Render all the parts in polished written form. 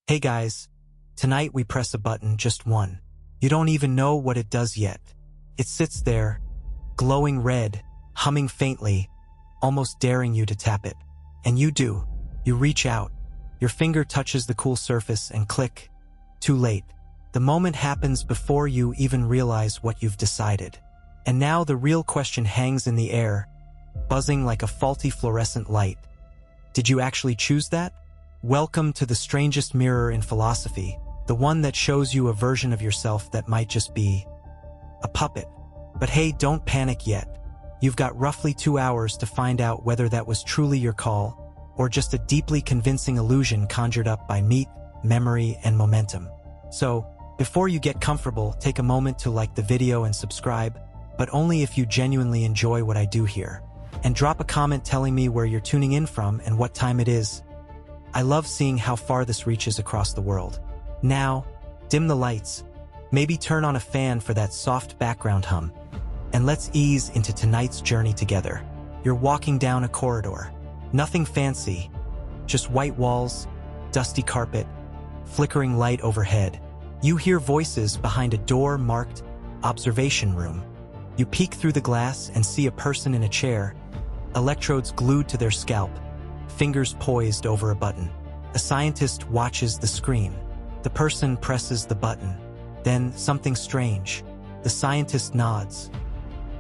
Hey guys, tonight we press a button, just one. You don't even know what it does yet. It sits there, glowing red, humming faintly, almost daring you to tap it. And you do. You reach out. Your finger touches the cool surface and click. Too late. The moment happens before you even realize what you've decided. And now the real question hangs in the air, buzzing like a faulty fluorescent light. Did you actually choose that? Welcome to the strangest mirror in philosophy, the one that shows you a version of yourself that might just be a puppet. But hey, don't panic yet. You've got roughly 2 hours to find out whether that was truly your call, or just a deeply convincing illusion conjured up by meat, memory, and momentum. So, before you get comfortable, take a moment to like the video and subscribe, but only if you genuinely enjoy what I do here. And drop a comment telling me where you're tuning in from and what time it is. I love seeing how far this reaches across the world. Now, dim the lights, maybe turn on a fan for that soft background hum, and let's ease into tonight's journey together. You're walking down a corridor. Nothing fancy, just white walls, dusty carpet, flickering light overhead. You hear voices behind a door marked Observation Room. You peek through the glass and see a person in a chair, electrodes glued to their scalp, fingers poised over a button. A scientist watches the screen. The person presses the button. Then something strange. The scientist nods.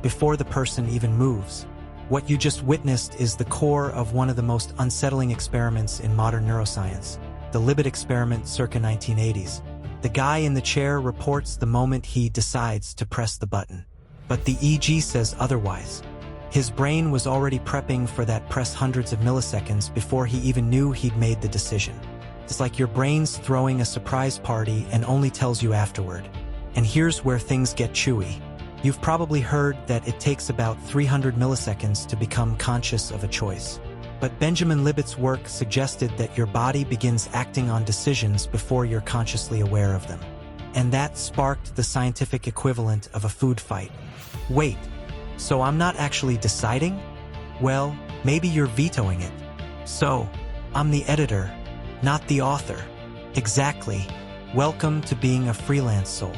Before the person even moves, what you just witnessed is the core of one of the most unsettling experiments in modern neuroscience, the Libet experiment circa 1980s. The guy in the chair reports the moment he decides to press the button. But the EEG says otherwise. His brain was already prepping for that press hundreds of milliseconds before he even knew he'd made the decision. It's like your brain's throwing a surprise party and only tells you afterward. And here's where things get chewy. You've probably heard that it takes about 300 milliseconds to become conscious of a choice. But Benjamin Libet's work suggested that your body begins acting on decisions before you're consciously aware of them. And that sparked the scientific equivalent of a food fight. Wait, so I'm not actually deciding? Well, maybe you're vetoing it. So, I'm the editor, not the author. Exactly. Welcome to being a freelance soul.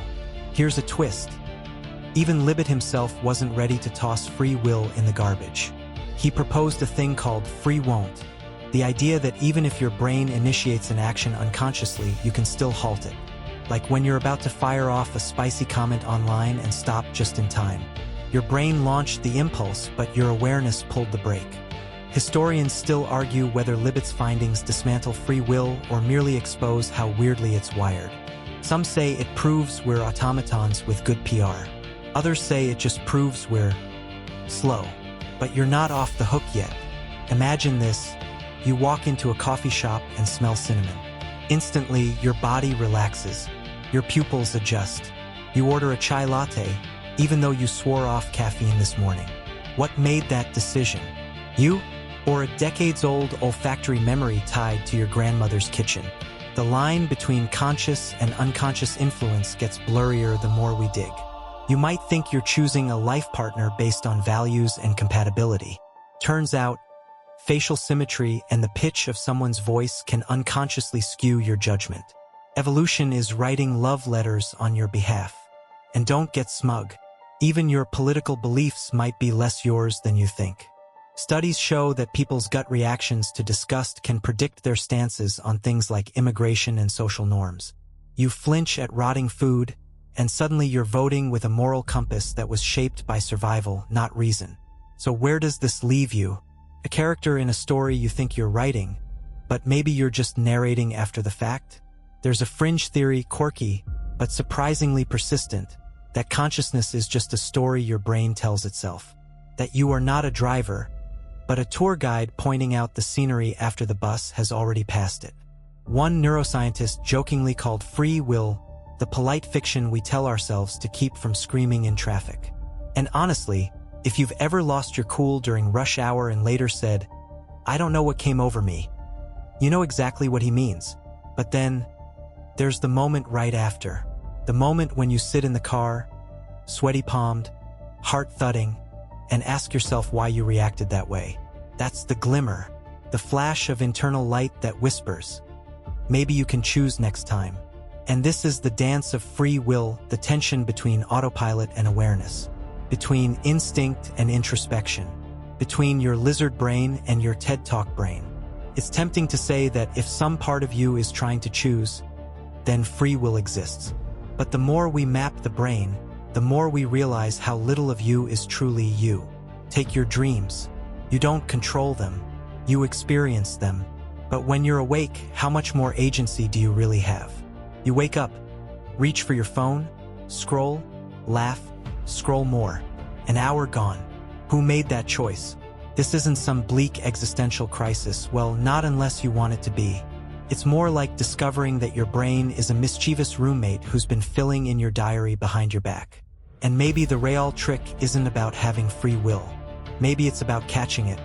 Here's a twist. Even Libet himself wasn't ready to toss free will in the garbage. He proposed a thing called free won't, the idea that even if your brain initiates an action unconsciously, you can still halt it. Like when you're about to fire off a spicy comment online and stop just in time. Your brain launched the impulse, but your awareness pulled the brake. Historians still argue whether Libet's findings dismantle free will or merely expose how weirdly it's wired. Some say it proves we're automatons with good PR. Others say it just proves we're slow. But you're not off the hook yet. Imagine this. You walk into a coffee shop and smell cinnamon. Instantly, your body relaxes. Your pupils adjust. You order a chai latte, even though you swore off caffeine this morning. What made that decision? You? Or a decades-old olfactory memory tied to your grandmother's kitchen? The line between conscious and unconscious influence gets blurrier the more we dig. You might think you're choosing a life partner based on values and compatibility. Turns out, facial symmetry and the pitch of someone's voice can unconsciously skew your judgment. Evolution is writing love letters on your behalf. And don't get smug. Even your political beliefs might be less yours than you think. Studies show that people's gut reactions to disgust can predict their stances on things like immigration and social norms. You flinch at rotting food, and suddenly you're voting with a moral compass that was shaped by survival, not reason. So where does this leave you? A character in a story you think you're writing, but maybe you're just narrating after the fact? There's a fringe theory, quirky, but surprisingly persistent, that consciousness is just a story your brain tells itself. That you are not a driver, but a tour guide pointing out the scenery after the bus has already passed it. One neuroscientist jokingly called free will the polite fiction we tell ourselves to keep from screaming in traffic. And honestly, if you've ever lost your cool during rush hour and later said, "I don't know what came over me," you know exactly what he means. But then, there's the moment right after. The moment when you sit in the car, sweaty-palmed, heart-thudding, and ask yourself why you reacted that way. That's the glimmer, the flash of internal light that whispers, maybe you can choose next time. And this is the dance of free will, the tension between autopilot and awareness, between instinct and introspection, between your lizard brain and your TED Talk brain. It's tempting to say that if some part of you is trying to choose, then free will exists. But the more we map the brain, the more we realize how little of you is truly you. Take your dreams. You don't control them. You experience them. But when you're awake, how much more agency do you really have? You wake up, reach for your phone, scroll, laugh, scroll more. An hour gone. Who made that choice? This isn't some bleak existential crisis, well, not unless you want it to be. It's more like discovering that your brain is a mischievous roommate who's been filling in your diary behind your back. And maybe the real trick isn't about having free will. Maybe it's about catching it.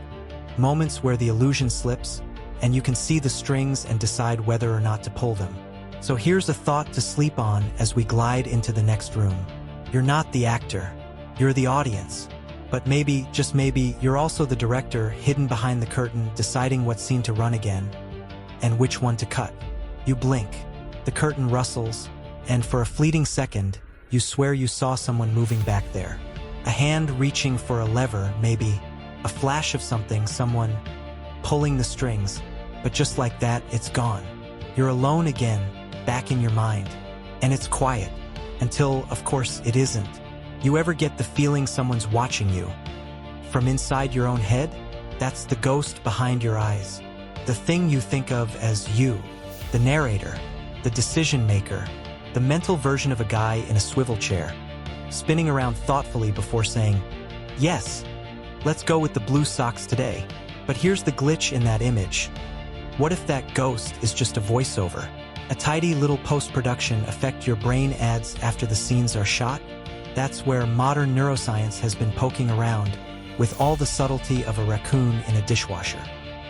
Moments where the illusion slips, and you can see the strings and decide whether or not to pull them. So here's a thought to sleep on as we glide into the next room. You're not the actor. You're the audience. But maybe, just maybe, you're also the director hidden behind the curtain deciding what scene to run again and which one to cut. You blink, the curtain rustles, and for a fleeting second, you swear you saw someone moving back there. A hand reaching for a lever, maybe, a flash of something, someone pulling the strings, but just like that, it's gone. You're alone again, back in your mind, and it's quiet, until, of course, it isn't. You ever get the feeling someone's watching you? From inside your own head? That's the ghost behind your eyes. The thing you think of as you. The narrator. The decision maker. The mental version of a guy in a swivel chair, spinning around thoughtfully before saying, "Yes, let's go with the blue socks today." But here's the glitch in that image. What if that ghost is just a voiceover? A tidy little post-production effect your brain adds after the scenes are shot? That's where modern neuroscience has been poking around, with all the subtlety of a raccoon in a dishwasher.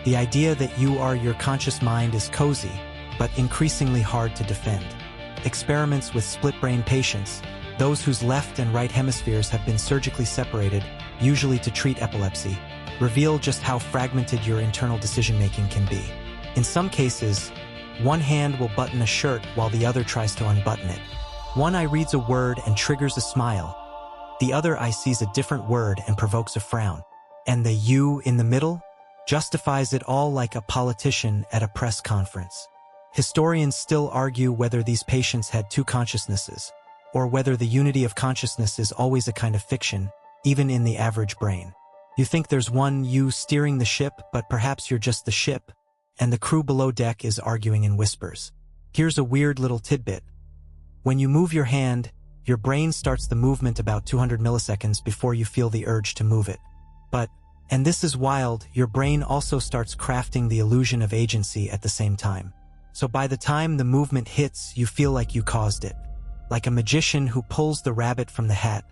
The idea that you are your conscious mind is cozy, but increasingly hard to defend. Experiments with split-brain patients, those whose left and right hemispheres have been surgically separated, usually to treat epilepsy, reveal just how fragmented your internal decision-making can be. In some cases, one hand will button a shirt while the other tries to unbutton it. One eye reads a word and triggers a smile. The other eye sees a different word and provokes a frown. And the you in the middle justifies it all like a politician at a press conference. Historians still argue whether these patients had two consciousnesses, or whether the unity of consciousness is always a kind of fiction, even in the average brain. You think there's one you steering the ship, but perhaps you're just the ship, and the crew below deck is arguing in whispers. Here's a weird little tidbit. When you move your hand, your brain starts the movement about 200 milliseconds before you feel the urge to move it. But, and this is wild, your brain also starts crafting the illusion of agency at the same time. So by the time the movement hits, you feel like you caused it. Like a magician who pulls the rabbit from the hat,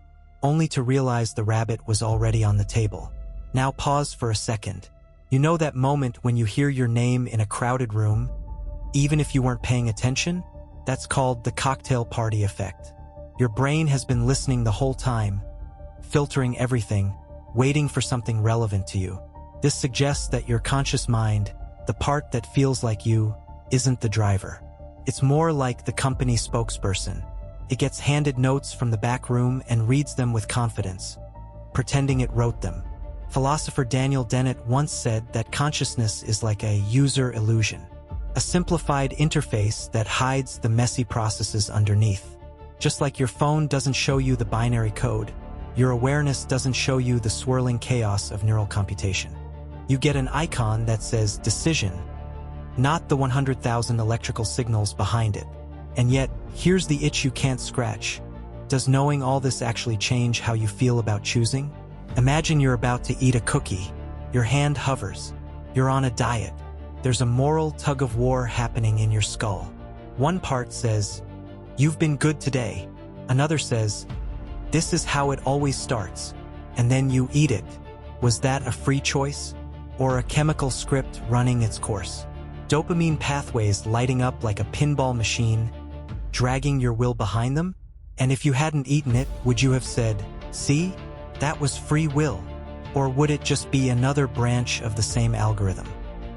only to realize the rabbit was already on the table. Now pause for a second. You know that moment when you hear your name in a crowded room, even if you weren't paying attention? That's called the cocktail party effect. Your brain has been listening the whole time, filtering everything, waiting for something relevant to you. This suggests that your conscious mind, the part that feels like you, isn't the driver. It's more like the company spokesperson. It gets handed notes from the back room and reads them with confidence, pretending it wrote them. Philosopher Daniel Dennett once said that consciousness is like a user illusion, a simplified interface that hides the messy processes underneath. Just like your phone doesn't show you the binary code, your awareness doesn't show you the swirling chaos of neural computation. You get an icon that says decision, not the 100,000 electrical signals behind it. And yet, here's the itch you can't scratch. Does knowing all this actually change how you feel about choosing? Imagine you're about to eat a cookie. Your hand hovers. You're on a diet. There's a moral tug-of-war happening in your skull. One part says, "You've been good today." Another says, "This is how it always starts." And then you eat it. Was that a free choice? Or a chemical script running its course? Dopamine pathways lighting up like a pinball machine, dragging your will behind them? And if you hadn't eaten it, would you have said, "See, that was free will"? Or would it just be another branch of the same algorithm?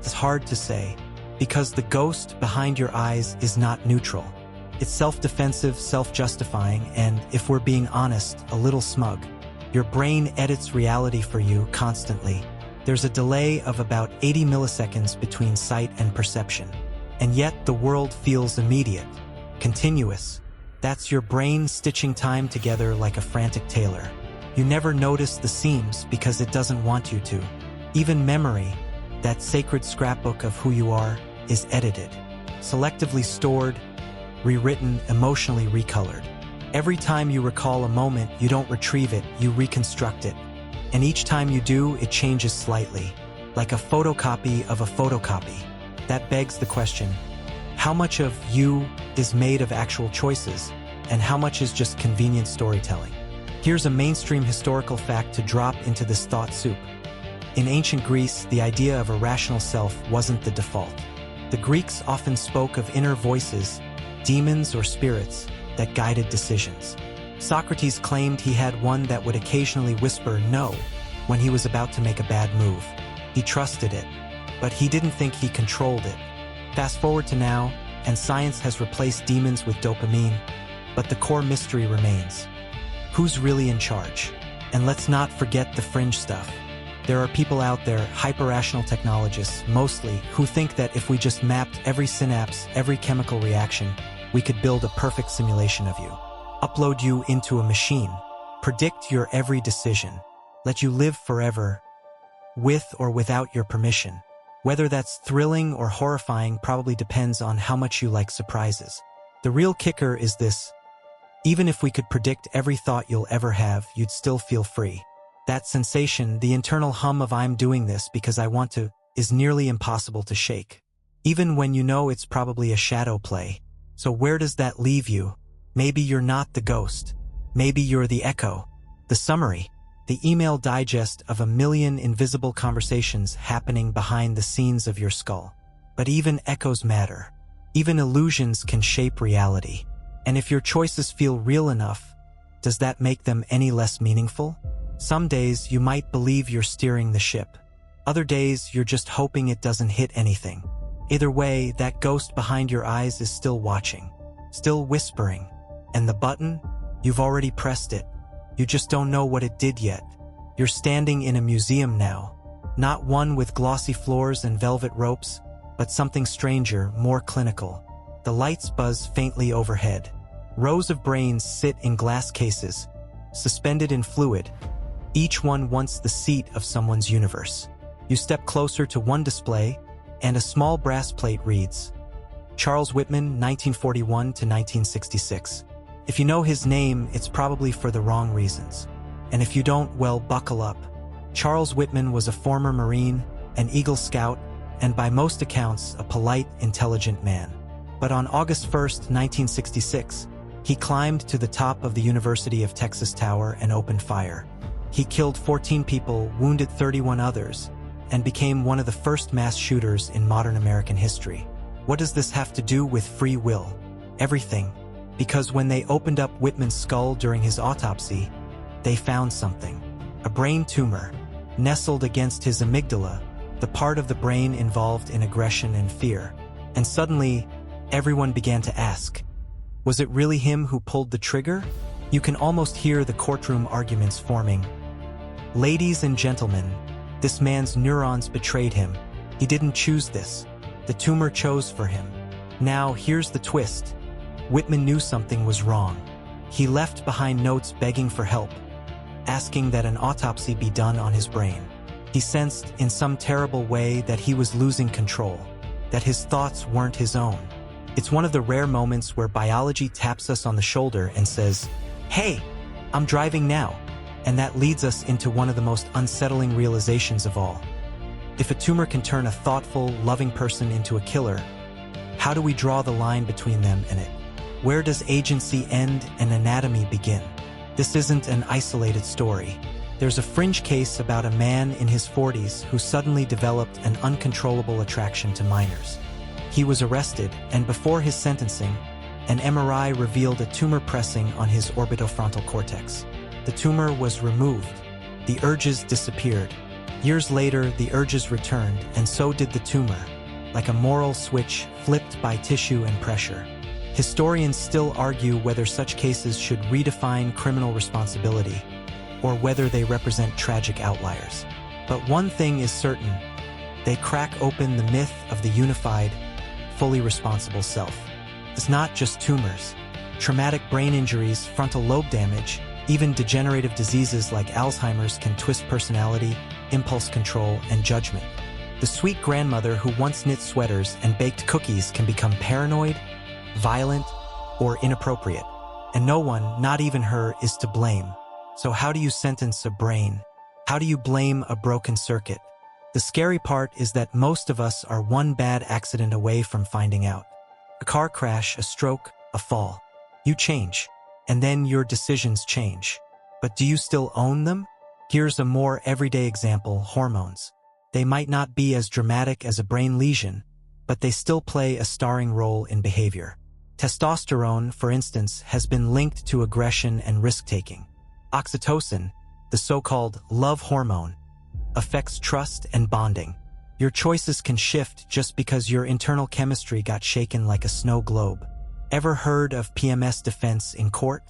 It's hard to say, Because the ghost behind your eyes is not neutral. It's self-defensive, self-justifying, and, if we're being honest, a little smug. Your brain edits reality for you constantly. There's a delay of about 80 milliseconds between sight and perception. And yet the world feels immediate, continuous. That's your brain stitching time together like a frantic tailor. You never notice the seams because it doesn't want you to. Even memory, that sacred scrapbook of who you are, is edited, selectively stored, rewritten, emotionally recolored. Every time you recall a moment, you don't retrieve it, you reconstruct it. And each time you do, it changes slightly, like a photocopy of a photocopy. That begs the question, how much of you is made of actual choices, and how much is just convenient storytelling? Here's a mainstream historical fact to drop into this thought soup. In ancient Greece, the idea of a rational self wasn't the default. The Greeks often spoke of inner voices, demons or spirits, that guided decisions. Socrates claimed he had one that would occasionally whisper no when he was about to make a bad move. He trusted it, but he didn't think he controlled it. Fast forward to now, and science has replaced demons with dopamine, but the core mystery remains. Who's really in charge? And let's not forget the fringe stuff. There are people out there, hyper-rational technologists, mostly, who think that if we just mapped every synapse, every chemical reaction, we could build a perfect simulation of you. Upload you into a machine, predict your every decision, let you live forever, with or without your permission. Whether that's thrilling or horrifying probably depends on how much you like surprises. The real kicker is this: even if we could predict every thought you'll ever have, you'd still feel free. That sensation, the internal hum of "I'm doing this because I want to," is nearly impossible to shake, even when you know it's probably a shadow play. So where does that leave you? Maybe you're not the ghost. Maybe you're the echo, the summary, the email digest of a million invisible conversations happening behind the scenes of your skull. But even echoes matter. Even illusions can shape reality. And if your choices feel real enough, does that make them any less meaningful? Some days you might believe you're steering the ship. Other days you're just hoping it doesn't hit anything. Either way, that ghost behind your eyes is still watching, still whispering. And the button? You've already pressed it. You just don't know what it did yet. You're standing in a museum now. Not one with glossy floors and velvet ropes, but something stranger, more clinical. The lights buzz faintly overhead. Rows of brains sit in glass cases, suspended in fluid, each one once the seat of someone's universe. You step closer to one display, and a small brass plate reads, Charles Whitman, 1941 to 1966. If you know his name, it's probably for the wrong reasons. And if you don't, well, buckle up. Charles Whitman was a former Marine, an Eagle Scout, and by most accounts, a polite, intelligent man. But on August 1st, 1966, he climbed to the top of the University of Texas Tower and opened fire. He killed 14 people, wounded 31 others, and became one of the first mass shooters in modern American history. What does this have to do with free will? Everything. Because when they opened up Whitman's skull during his autopsy, they found something. A brain tumor, nestled against his amygdala, the part of the brain involved in aggression and fear. And suddenly, everyone began to ask, was it really him who pulled the trigger? You can almost hear the courtroom arguments forming. Ladies and gentlemen, this man's neurons betrayed him. He didn't choose this. The tumor chose for him. Now, here's the twist. Whitman knew something was wrong. He left behind notes begging for help, asking that an autopsy be done on his brain. He sensed, in some terrible way, that he was losing control, that his thoughts weren't his own. It's one of the rare moments where biology taps us on the shoulder and says, "Hey, I'm driving now." And that leads us into one of the most unsettling realizations of all. If a tumor can turn a thoughtful, loving person into a killer, how do we draw the line between them and it? Where does agency end and anatomy begin? This isn't an isolated story. There's a fringe case about a man in his 40s who suddenly developed an uncontrollable attraction to minors. He was arrested, and before his sentencing, an MRI revealed a tumor pressing on his orbitofrontal cortex. The tumor was removed. The urges disappeared. Years later, the urges returned, and so did the tumor. like a moral switch flipped by tissue and pressure. Historians still argue whether such cases should redefine criminal responsibility or whether they represent tragic outliers. But one thing is certain: they crack open the myth of the unified, fully responsible self. It's not just tumors. Traumatic brain injuries, frontal lobe damage, even degenerative diseases like Alzheimer's can twist personality, impulse control, and judgment. The sweet grandmother who once knit sweaters and baked cookies can become paranoid, violent, or inappropriate. And no one, not even her, is to blame. So how do you sentence a brain? How do you blame a broken circuit? The scary part is that most of us are one bad accident away from finding out. A car crash, a stroke, a fall. You change, and then your decisions change. But do you still own them? Here's a more everyday example: hormones. They might not be as dramatic as a brain lesion, but they still play a starring role in behavior. Testosterone, for instance, has been linked to aggression and risk-taking. Oxytocin, the so-called love hormone, affects trust and bonding. Your choices can shift just because your internal chemistry got shaken like a snow globe. Ever heard of PMS defense in court?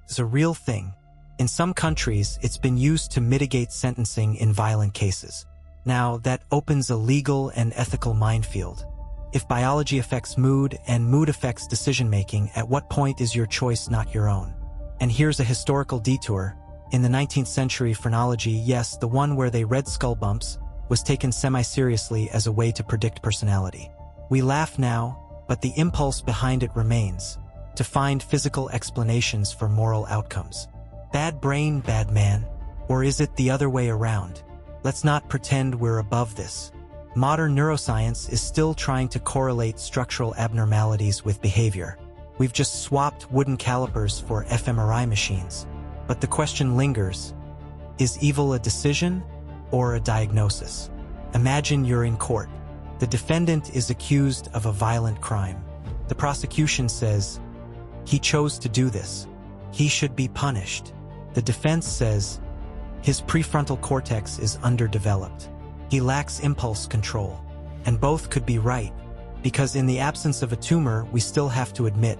It's a real thing. In some countries, it's been used to mitigate sentencing in violent cases. Now, that opens a legal and ethical minefield. If biology affects mood and mood affects decision-making, at what point is your choice not your own? And here's a historical detour. In the 19th century, phrenology, yes, the one where they read skull bumps, was taken semi-seriously as a way to predict personality. We laugh now, but the impulse behind it remains: to find physical explanations for moral outcomes. Bad brain, bad man? Or is it the other way around? Let's not pretend we're above this. Modern neuroscience is still trying to correlate structural abnormalities with behavior. We've just swapped wooden calipers for fMRI machines. But the question lingers: is evil a decision or a diagnosis? Imagine you're in court. The defendant is accused of a violent crime. The prosecution says, "He chose to do this. He should be punished." The defense says, "His prefrontal cortex is underdeveloped. He lacks impulse control." And both could be right, because in the absence of a tumor, we still have to admit,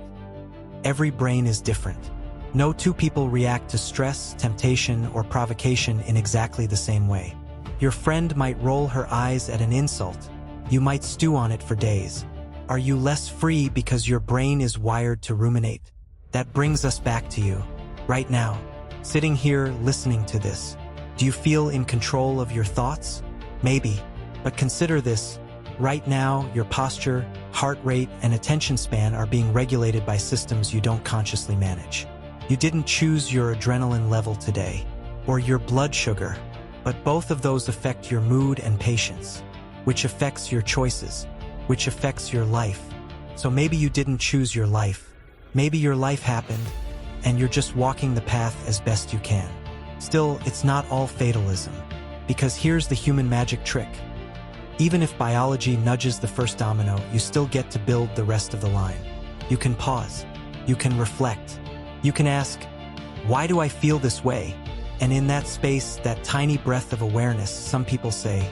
every brain is different. No two people react to stress, temptation, or provocation in exactly the same way. Your friend might roll her eyes at an insult. You might stew on it for days. Are you less free because your brain is wired to ruminate? That brings us back to you, right now, sitting here listening to this. Do you feel in control of your thoughts? Maybe, but consider this. Right now, your posture, heart rate, and attention span are being regulated by systems you don't consciously manage. You didn't choose your adrenaline level today, or your blood sugar, but both of those affect your mood and patience, which affects your choices, which affects your life. So maybe you didn't choose your life. Maybe your life happened, and you're just walking the path as best you can. Still, it's not all fatalism, because here's the human magic trick. Even if biology nudges the first domino, you still get to build the rest of the line. You can pause. You can reflect. You can ask, why do I feel this way? And in that space, that tiny breath of awareness, some people say,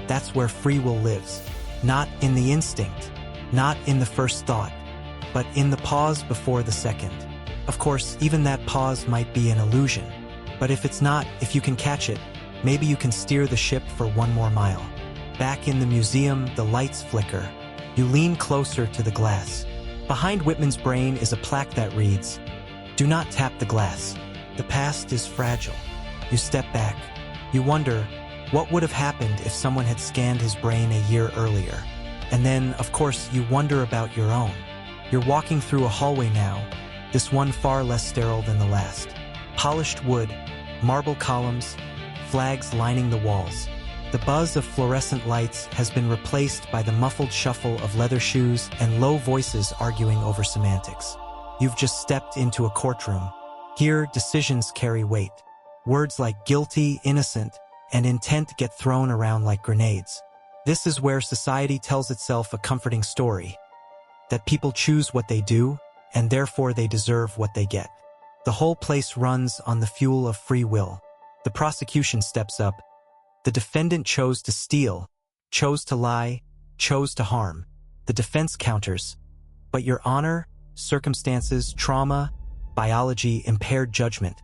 that's where free will lives. Not in the instinct, not in the first thought, but in the pause before the second. Of course, even that pause might be an illusion. But if it's not, if you can catch it, maybe you can steer the ship for one more mile. Back in the museum, the lights flicker. You lean closer to the glass. Behind Whitman's brain is a plaque that reads, "Do not tap the glass. The past is fragile." You step back. You wonder, what would have happened if someone had scanned his brain a year earlier? And then, of course, you wonder about your own. You're walking through a hallway now, this one far less sterile than the last. Polished wood, marble columns, flags lining the walls. The buzz of fluorescent lights has been replaced by the muffled shuffle of leather shoes and low voices arguing over semantics. You've just stepped into a courtroom. Here, decisions carry weight. Words like guilty, innocent, and intent get thrown around like grenades. This is where society tells itself a comforting story, that people choose what they do, and therefore they deserve what they get. The whole place runs on the fuel of free will. The prosecution steps up. The defendant chose to steal, chose to lie, chose to harm. The defense counters. But your honor, circumstances, trauma, biology, impaired judgment.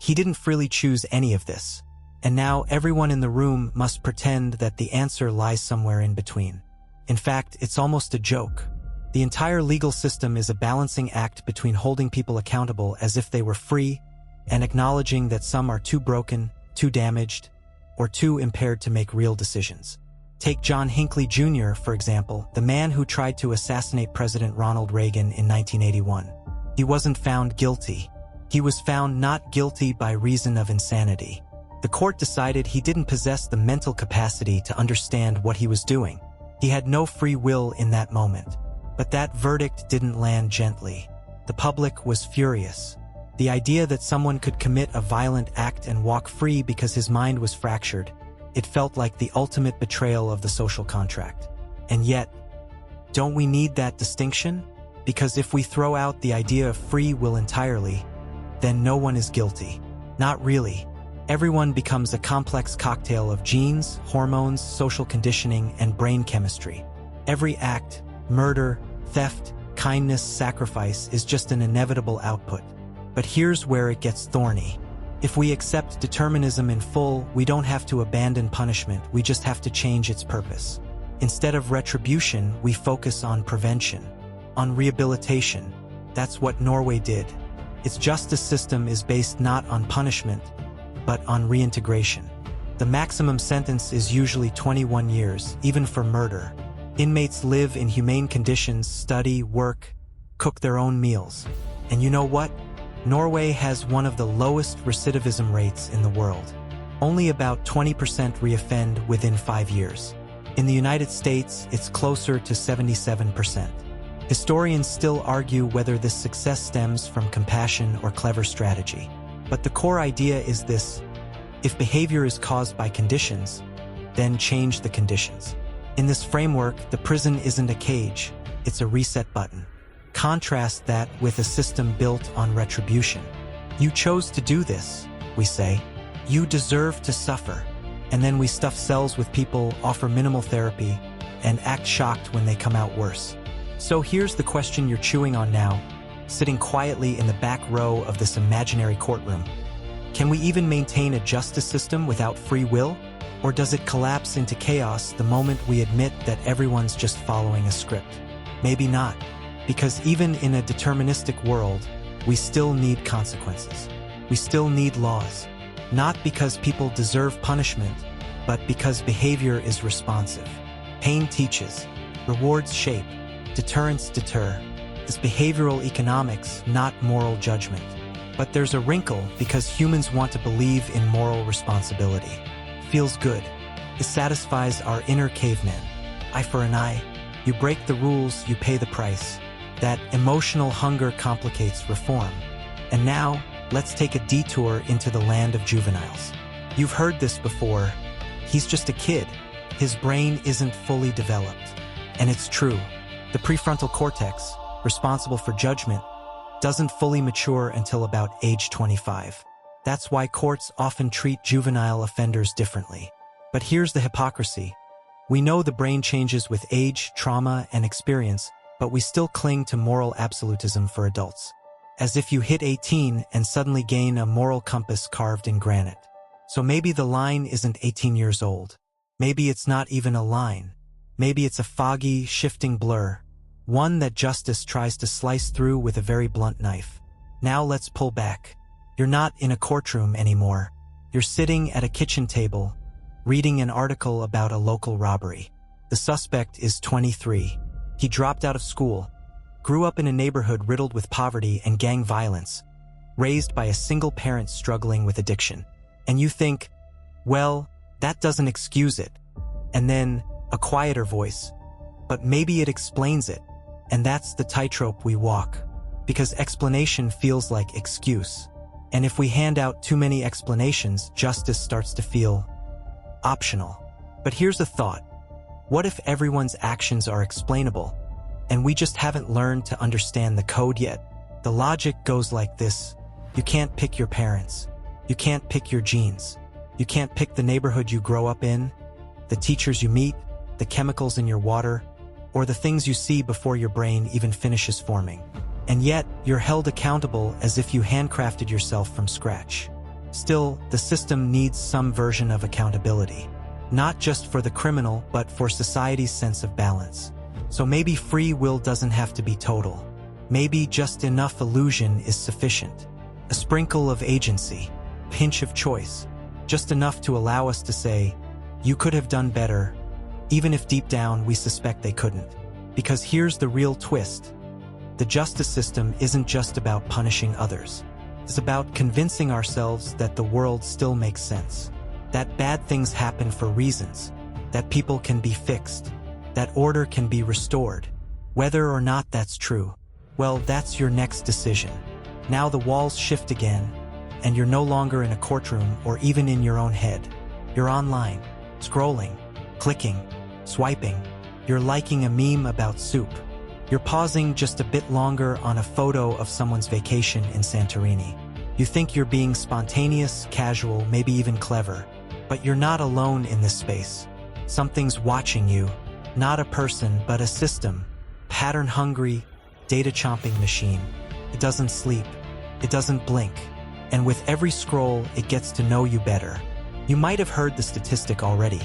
He didn't freely choose any of this. And now everyone in the room must pretend that the answer lies somewhere in between. In fact, it's almost a joke. The entire legal system is a balancing act between holding people accountable as if they were free and acknowledging that some are too broken, too damaged, or too impaired to make real decisions. Take John Hinckley Jr., for example, the man who tried to assassinate President Ronald Reagan in 1981. He wasn't found guilty. He was found not guilty by reason of insanity. The court decided he didn't possess the mental capacity to understand what he was doing. He had no free will in that moment. But that verdict didn't land gently. The public was furious. The idea that someone could commit a violent act and walk free because his mind was fractured, it felt like the ultimate betrayal of the social contract. And yet, don't we need that distinction? Because if we throw out the idea of free will entirely, then no one is guilty. Not really. Everyone becomes a complex cocktail of genes, hormones, social conditioning, and brain chemistry. Every act, murder, theft, kindness, sacrifice is just an inevitable output. But here's where it gets thorny. If we accept determinism in full, we don't have to abandon punishment, we just have to change its purpose. Instead of retribution, we focus on prevention, on rehabilitation. That's what Norway did. Its justice system is based not on punishment, but on reintegration. The maximum sentence is usually 21 years, even for murder. Inmates live in humane conditions, study, work, cook their own meals. And you know what? Norway has one of the lowest recidivism rates in the world. Only about 20% reoffend within 5 years. In the United States, it's closer to 77%. Historians still argue whether this success stems from compassion or clever strategy. But the core idea is this: if behavior is caused by conditions, then change the conditions. In this framework, the prison isn't a cage, it's a reset button. Contrast that with a system built on retribution. You chose to do this, we say. You deserve to suffer. And then we stuff cells with people, offer minimal therapy, and act shocked when they come out worse. So here's the question you're chewing on now, sitting quietly in the back row of this imaginary courtroom. Can we even maintain a justice system without free will? Or does it collapse into chaos the moment we admit that everyone's just following a script? Maybe not, because even in a deterministic world, we still need consequences. We still need laws, not because people deserve punishment, but because behavior is responsive. Pain teaches, rewards shape, deterrents deter. It's behavioral economics, not moral judgment. But there's a wrinkle because humans want to believe in moral responsibility. Feels good. It satisfies our inner caveman. Eye for an eye. You break the rules, you pay the price. That emotional hunger complicates reform. And now, let's take a detour into the land of juveniles. You've heard this before. He's just a kid. His brain isn't fully developed. And it's true. The prefrontal cortex, responsible for judgment, doesn't fully mature until about age 25. That's why courts often treat juvenile offenders differently. But here's the hypocrisy. We know the brain changes with age, trauma, and experience, but we still cling to moral absolutism for adults. As if you hit 18 and suddenly gain a moral compass carved in granite. So maybe the line isn't 18 years old. Maybe it's not even a line. Maybe it's a foggy, shifting blur. One that justice tries to slice through with a very blunt knife. Now let's pull back. You're not in a courtroom anymore. You're sitting at a kitchen table, reading an article about a local robbery. The suspect is 23. He dropped out of school, grew up in a neighborhood riddled with poverty and gang violence, raised by a single parent struggling with addiction. And you think, well, that doesn't excuse it. And then a quieter voice, but maybe it explains it. And that's the tightrope we walk, because explanation feels like excuse. And if we hand out too many explanations, justice starts to feel optional. But here's a thought. What if everyone's actions are explainable, and we just haven't learned to understand the code yet? The logic goes like this. You can't pick your parents. You can't pick your genes. You can't pick the neighborhood you grow up in, the teachers you meet, the chemicals in your water, or the things you see before your brain even finishes forming. And yet, you're held accountable as if you handcrafted yourself from scratch. Still, the system needs some version of accountability. Not just for the criminal, but for society's sense of balance. So maybe free will doesn't have to be total. Maybe just enough illusion is sufficient. A sprinkle of agency, pinch of choice, just enough to allow us to say, you could have done better, even if deep down we suspect they couldn't. Because here's the real twist. The justice system isn't just about punishing others. It's about convincing ourselves that the world still makes sense. That bad things happen for reasons. That people can be fixed. That order can be restored. Whether or not that's true, well, that's your next decision. Now the walls shift again, and you're no longer in a courtroom or even in your own head. You're online, scrolling, clicking, swiping. You're liking a meme about soup. You're pausing just a bit longer on a photo of someone's vacation in Santorini. You think you're being spontaneous, casual, maybe even clever. But you're not alone in this space. Something's watching you. Not a person, but a system. Pattern-hungry, data-chomping machine. It doesn't sleep. It doesn't blink. And with every scroll, it gets to know you better. You might have heard the statistic already.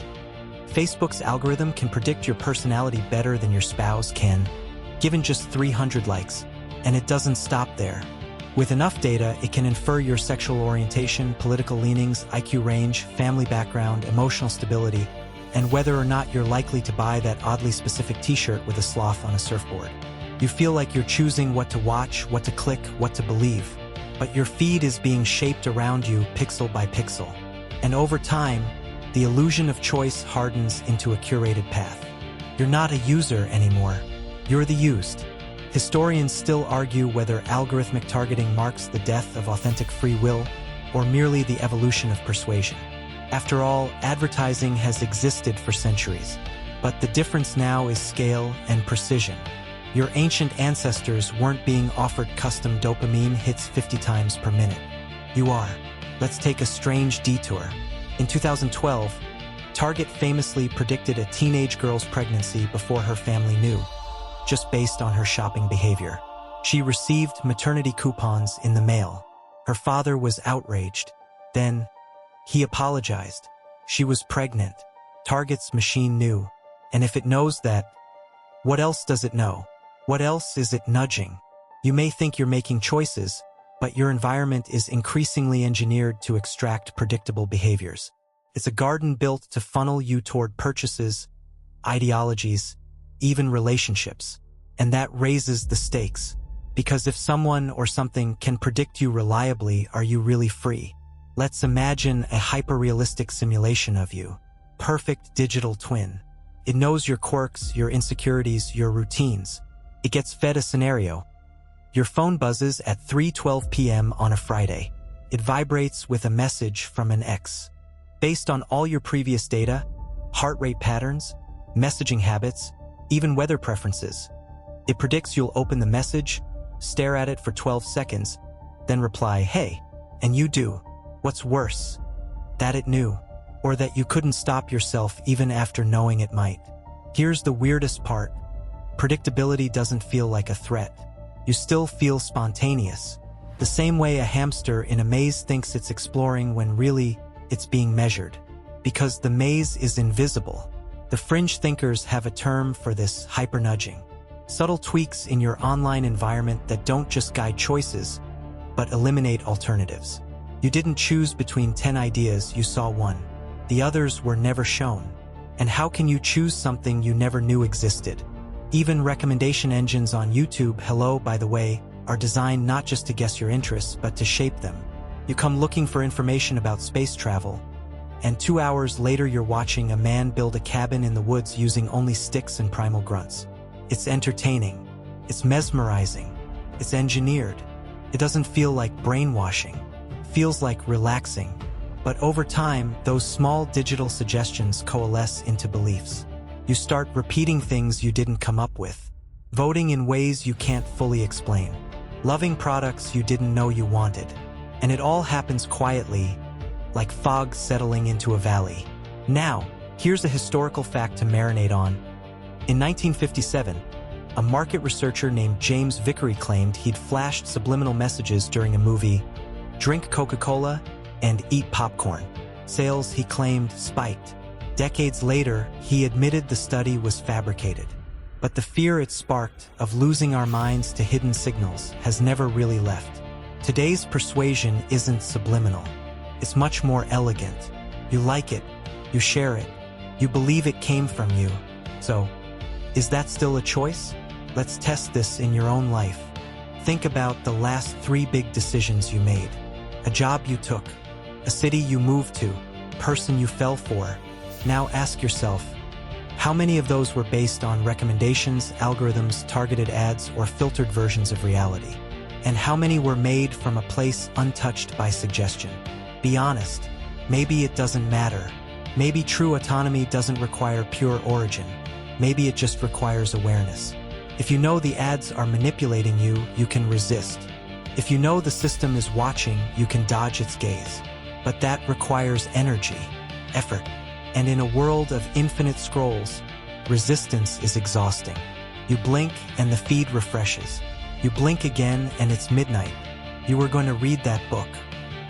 Facebook's algorithm can predict your personality better than your spouse can, given just 300 likes. And it doesn't stop there. With enough data, it can infer your sexual orientation, political leanings, IQ range, family background, emotional stability, and whether or not you're likely to buy that oddly specific t-shirt with a sloth on a surfboard. You feel like you're choosing what to watch, what to click, what to believe. But your feed is being shaped around you pixel by pixel. And over time, the illusion of choice hardens into a curated path. You're not a user anymore. You're the used. Historians still argue whether algorithmic targeting marks the death of authentic free will or merely the evolution of persuasion. After all, advertising has existed for centuries, but the difference now is scale and precision. Your ancient ancestors weren't being offered custom dopamine hits 50 times per minute. You are. Let's take a strange detour. In 2012, Target famously predicted a teenage girl's pregnancy before her family knew, just based on her shopping behavior. She received maternity coupons in the mail. Her father was outraged. Then, he apologized. She was pregnant. Target's machine knew. And if it knows that, what else does it know? What else is it nudging? You may think you're making choices, but your environment is increasingly engineered to extract predictable behaviors. It's a garden built to funnel you toward purchases, ideologies, even relationships. And that raises the stakes. Because if someone or something can predict you reliably, are you really free? Let's imagine a hyper-realistic simulation of you. Perfect digital twin. It knows your quirks, your insecurities, your routines. It gets fed a scenario. Your phone buzzes at 3:12 p.m. on a Friday. It vibrates with a message from an ex. Based on all your previous data, heart rate patterns, messaging habits, even weather preferences, it predicts you'll open the message, stare at it for 12 seconds, then reply, "Hey," and you do. What's worse? That it knew, or that you couldn't stop yourself even after knowing it might. Here's the weirdest part. Predictability doesn't feel like a threat. You still feel spontaneous. The same way a hamster in a maze thinks it's exploring when really, it's being measured. Because the maze is invisible. The fringe thinkers have a term for this: hyper-nudging. Subtle tweaks in your online environment that don't just guide choices, but eliminate alternatives. You didn't choose between 10 ideas, you saw one. The others were never shown. And how can you choose something you never knew existed? Even recommendation engines on YouTube, hello, by the way, are designed not just to guess your interests, but to shape them. You come looking for information about space travel, and 2 hours later you're watching a man build a cabin in the woods using only sticks and primal grunts. It's entertaining. It's mesmerizing. It's engineered. It doesn't feel like brainwashing. It feels like relaxing. But over time, those small digital suggestions coalesce into beliefs. You start repeating things you didn't come up with, voting in ways you can't fully explain, loving products you didn't know you wanted. And it all happens quietly, like fog settling into a valley. Now, Here's a historical fact to marinate on. In 1957, a market researcher named James Vickery claimed he'd flashed subliminal messages during a movie, "Drink Coca-Cola and eat popcorn." Sales, he claimed, spiked. Decades later, he admitted the study was fabricated. But the fear it sparked of losing our minds to hidden signals has never really left. Today's persuasion isn't subliminal. It's much more elegant. You like it, you share it, you believe it came from you. So, is that still a choice? Let's test this in your own life. Think about the last 3 big decisions you made. A job you took, a city you moved to, person you fell for. Now ask yourself, how many of those were based on recommendations, algorithms, targeted ads, or filtered versions of reality? And how many were made from a place untouched by suggestion? Be honest. Maybe it doesn't matter. Maybe true autonomy doesn't require pure origin. Maybe it just requires awareness. If you know the ads are manipulating you, you can resist. If you know the system is watching, you can dodge its gaze. But that requires energy, effort. And in a world of infinite scrolls, resistance is exhausting. You blink and the feed refreshes. You blink again and it's midnight. You were going to read that book,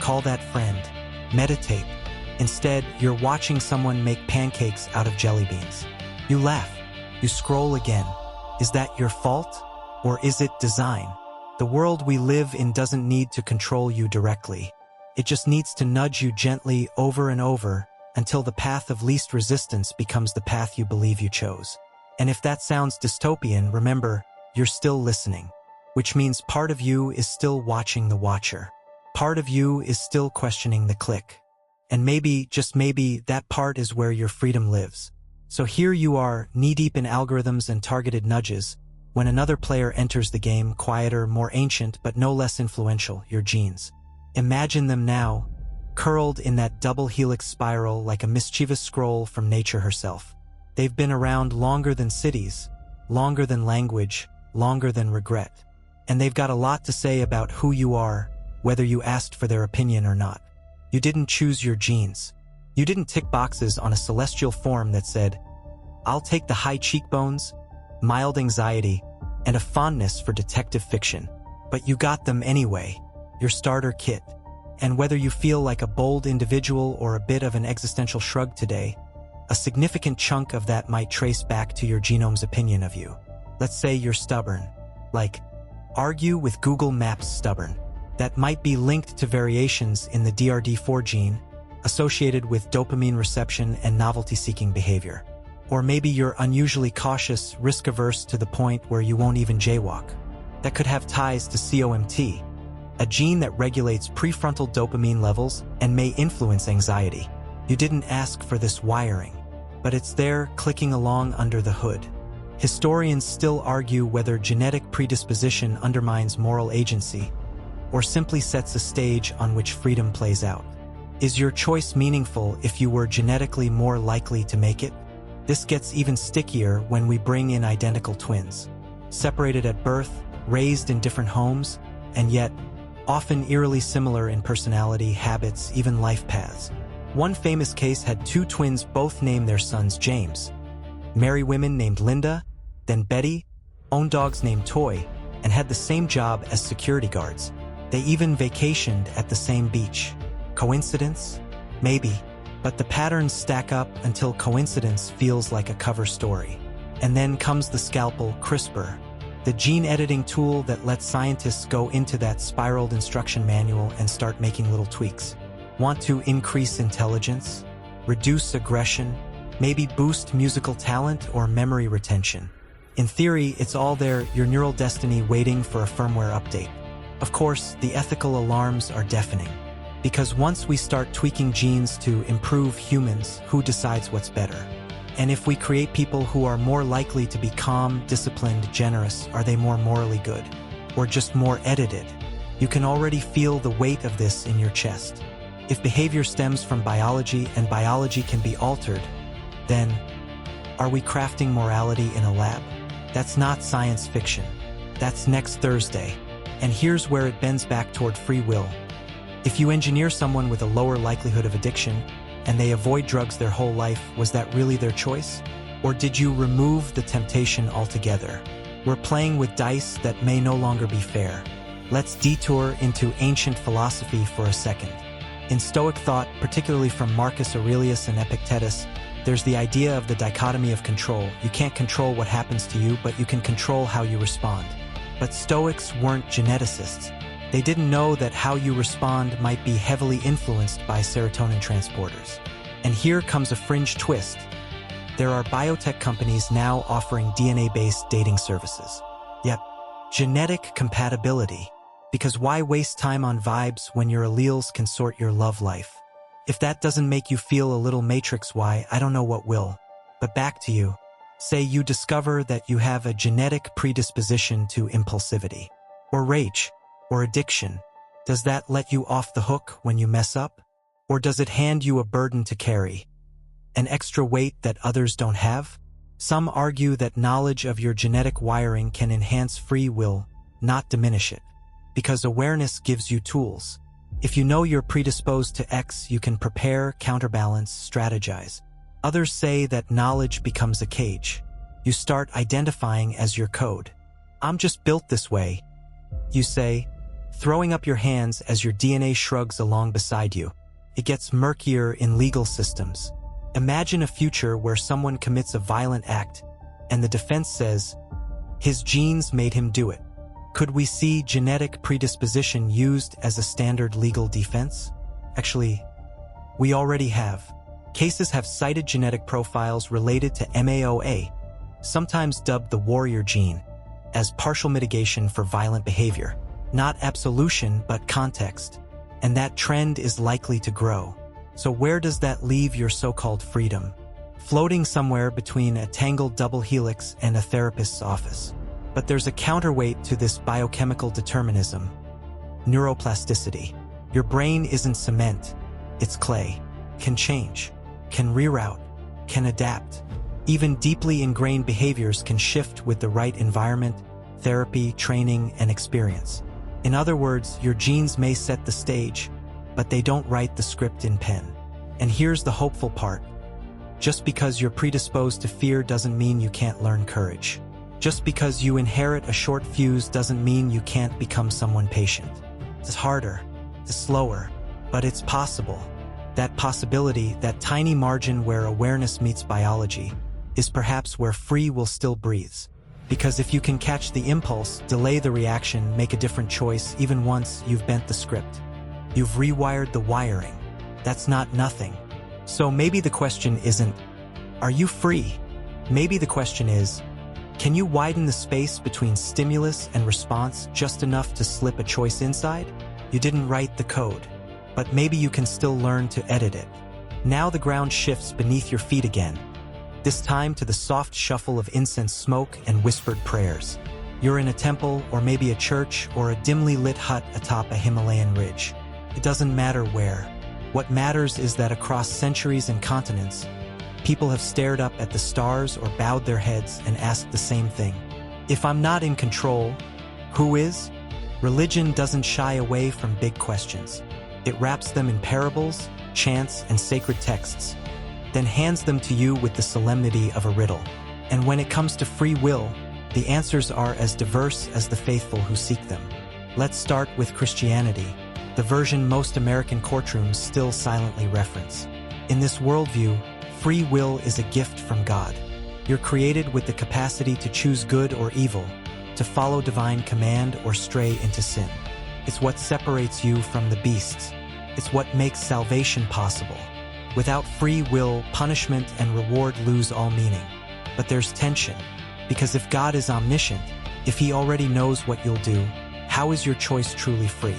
call that friend, meditate. Instead, you're watching someone make pancakes out of jelly beans. You laugh. You scroll again. Is that your fault? Or is it design? The world we live in doesn't need to control you directly. It just needs to nudge you gently over and over until the path of least resistance becomes the path you believe you chose. And if that sounds dystopian, remember, you're still listening, which means part of you is still watching the watcher. Part of you is still questioning the click. And maybe, just maybe, that part is where your freedom lives. So here you are, knee-deep in algorithms and targeted nudges, when another player enters the game, quieter, more ancient, but no less influential, your genes. Imagine them now, curled in that double helix spiral like a mischievous scroll from nature herself. They've been around longer than cities, longer than language, longer than regret. And they've got a lot to say about who you are, whether you asked for their opinion or not. You didn't choose your genes. You didn't tick boxes on a celestial form that said, "I'll take the high cheekbones, mild anxiety, and a fondness for detective fiction." But you got them anyway, your starter kit. And whether you feel like a bold individual or a bit of an existential shrug today, a significant chunk of that might trace back to your genome's opinion of you. Let's say you're stubborn. Like, argue with Google Maps stubborn. That might be linked to variations in the DRD4 gene, associated with dopamine reception and novelty-seeking behavior. Or maybe you're unusually cautious, risk-averse to the point where you won't even jaywalk. That could have ties to COMT, a gene that regulates prefrontal dopamine levels and may influence anxiety. You didn't ask for this wiring, but it's there clicking along under the hood. Historians still argue whether genetic predisposition undermines moral agency or simply sets a stage on which freedom plays out. Is your choice meaningful if you were genetically more likely to make it? This gets even stickier when we bring in identical twins, separated at birth, raised in different homes, and yet often eerily similar in personality, habits, even life paths. One famous case had 2 twins both name their sons James, marry women named Linda, then Betty, own dogs named Toy, and had the same job as security guards. They even vacationed at the same beach. Coincidence? Maybe. But the patterns stack up until coincidence feels like a cover story. And then comes the scalpel, CRISPR, the gene editing tool that lets scientists go into that spiraled instruction manual and start making little tweaks. Want to increase intelligence? Reduce aggression? Maybe boost musical talent or memory retention? In theory, it's all there, your neural destiny waiting for a firmware update. Of course, the ethical alarms are deafening. Because once we start tweaking genes to improve humans, who decides what's better? And if we create people who are more likely to be calm, disciplined, generous, are they more morally good? Or just more edited? You can already feel the weight of this in your chest. If behavior stems from biology and biology can be altered, then are we crafting morality in a lab? That's not science fiction. That's next Thursday. And here's where it bends back toward free will. If you engineer someone with a lower likelihood of addiction, and they avoid drugs their whole life, was that really their choice? Or did you remove the temptation altogether? We're playing with dice that may no longer be fair. Let's detour into ancient philosophy for a second. In Stoic thought, particularly from Marcus Aurelius and Epictetus, there's the idea of the dichotomy of control. You can't control what happens to you, but you can control how you respond. But Stoics weren't geneticists. They didn't know that how you respond might be heavily influenced by serotonin transporters. And here comes a fringe twist. There are biotech companies now offering DNA-based dating services. Yep, genetic compatibility. Because why waste time on vibes when your alleles can sort your love life? If that doesn't make you feel a little Matrix-y, I don't know what will. But back to you. Say you discover that you have a genetic predisposition to impulsivity, or rage, or addiction. Does that let you off the hook when you mess up? Or does it hand you a burden to carry? An extra weight that others don't have? Some argue that knowledge of your genetic wiring can enhance free will, not diminish it. Because awareness gives you tools. If you know you're predisposed to X, you can prepare, counterbalance, strategize. Others say that knowledge becomes a cage. You start identifying as your code. I'm just built this way, you say, throwing up your hands as your DNA shrugs along beside you. It gets murkier in legal systems. Imagine a future where someone commits a violent act, and the defense says, his genes made him do it. Could we see genetic predisposition used as a standard legal defense? Actually, we already have. Cases have cited genetic profiles related to MAOA, sometimes dubbed the warrior gene, as partial mitigation for violent behavior. Not absolution, but context. And that trend is likely to grow. So where does that leave your so-called freedom? Floating somewhere between a tangled double helix and a therapist's office. But there's a counterweight to this biochemical determinism. Neuroplasticity. Your brain isn't cement, it's clay. Can change, can reroute, can adapt. Even deeply ingrained behaviors can shift with the right environment, therapy, training, and experience. In other words, your genes may set the stage, but they don't write the script in pen. And here's the hopeful part. Just because you're predisposed to fear doesn't mean you can't learn courage. Just because you inherit a short fuse doesn't mean you can't become someone patient. It's harder, it's slower, but it's possible. That possibility, that tiny margin where awareness meets biology, is perhaps where free will still breathes. Because if you can catch the impulse, delay the reaction, make a different choice, even once you've bent the script. You've rewired the wiring. That's not nothing. So maybe the question isn't, are you free? Maybe the question is, can you widen the space between stimulus and response just enough to slip a choice inside? You didn't write the code, but maybe you can still learn to edit it. Now the ground shifts beneath your feet again. This time to the soft shuffle of incense smoke and whispered prayers. You're in a temple, or maybe a church, or a dimly lit hut atop a Himalayan ridge. It doesn't matter where. What matters is that across centuries and continents, people have stared up at the stars or bowed their heads and asked the same thing. If I'm not in control, who is? Religion doesn't shy away from big questions. It wraps them in parables, chants, and sacred texts, then hands them to you with the solemnity of a riddle. And when it comes to free will, the answers are as diverse as the faithful who seek them. Let's start with Christianity, the version most American courtrooms still silently reference. In this worldview, free will is a gift from God. You're created with the capacity to choose good or evil, to follow divine command or stray into sin. It's what separates you from the beasts. It's what makes salvation possible. Without free will, punishment and reward lose all meaning. But there's tension, because if God is omniscient, if he already knows what you'll do, how is your choice truly free?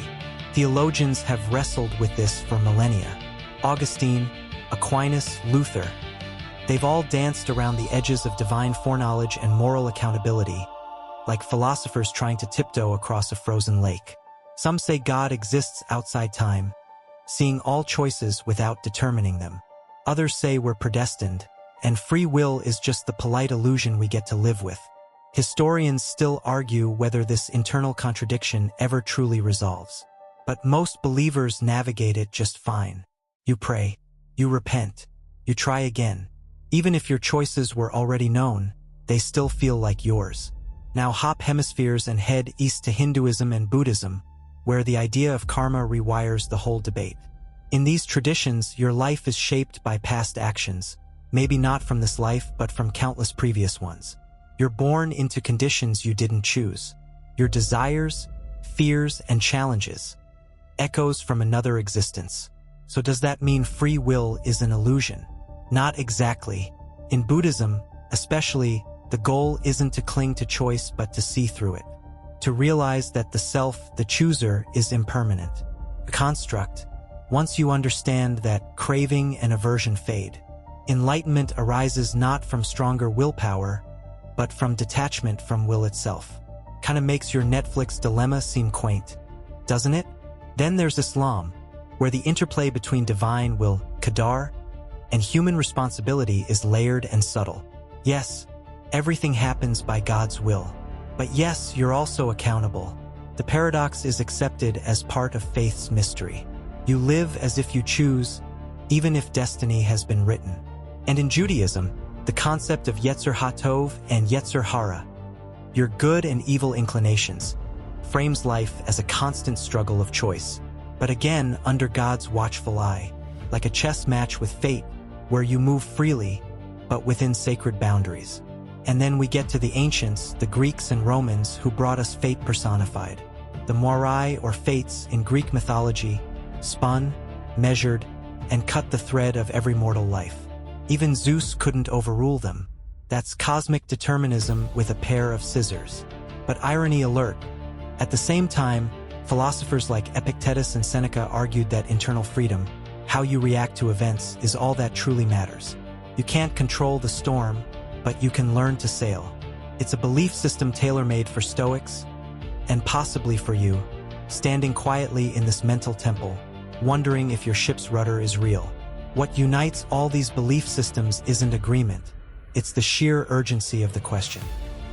Theologians have wrestled with this for millennia. Augustine, Aquinas, Luther. They've all danced around the edges of divine foreknowledge and moral accountability, like philosophers trying to tiptoe across a frozen lake. Some say God exists outside time, seeing all choices without determining them. Others say we're predestined, and free will is just the polite illusion we get to live with. Historians still argue whether this internal contradiction ever truly resolves. But most believers navigate it just fine. You pray, You repent. You try again. Even if your choices were already known, they still feel like yours. Now hop hemispheres and head east to Hinduism and Buddhism, where the idea of karma rewires the whole debate. In these traditions, your life is shaped by past actions, maybe not from this life but from countless previous ones. You're born into conditions you didn't choose. Your desires, fears, and challenges, echoes from another existence. So does that mean free will is an illusion? Not exactly. In Buddhism, especially, the goal isn't to cling to choice but to see through it. To realize that the self, the chooser, is impermanent. A construct. Once you understand that, craving and aversion fade. Enlightenment arises not from stronger willpower, but from detachment from will itself. Kinda makes your Netflix dilemma seem quaint, doesn't it? Then there's Islam, where the interplay between divine will, qadar, and human responsibility is layered and subtle. Yes, everything happens by God's will. But yes, you're also accountable. The paradox is accepted as part of faith's mystery. You live as if you choose, even if destiny has been written. And in Judaism, the concept of Yetzer HaTov and Yetzer Hara, your good and evil inclinations, frames life as a constant struggle of choice. But again, under God's watchful eye, like a chess match with fate, where you move freely, but within sacred boundaries. And then we get to the ancients, the Greeks and Romans, who brought us fate personified. The Moirai, or fates, in Greek mythology, spun, measured, and cut the thread of every mortal life. Even Zeus couldn't overrule them. That's cosmic determinism with a pair of scissors. But irony alert, at the same time, philosophers like Epictetus and Seneca argued that internal freedom, how you react to events, is all that truly matters. You can't control the storm, but you can learn to sail. It's a belief system tailor-made for Stoics, and possibly for you, standing quietly in this mental temple, wondering if your ship's rudder is real. What unites all these belief systems isn't agreement, it's the sheer urgency of the question.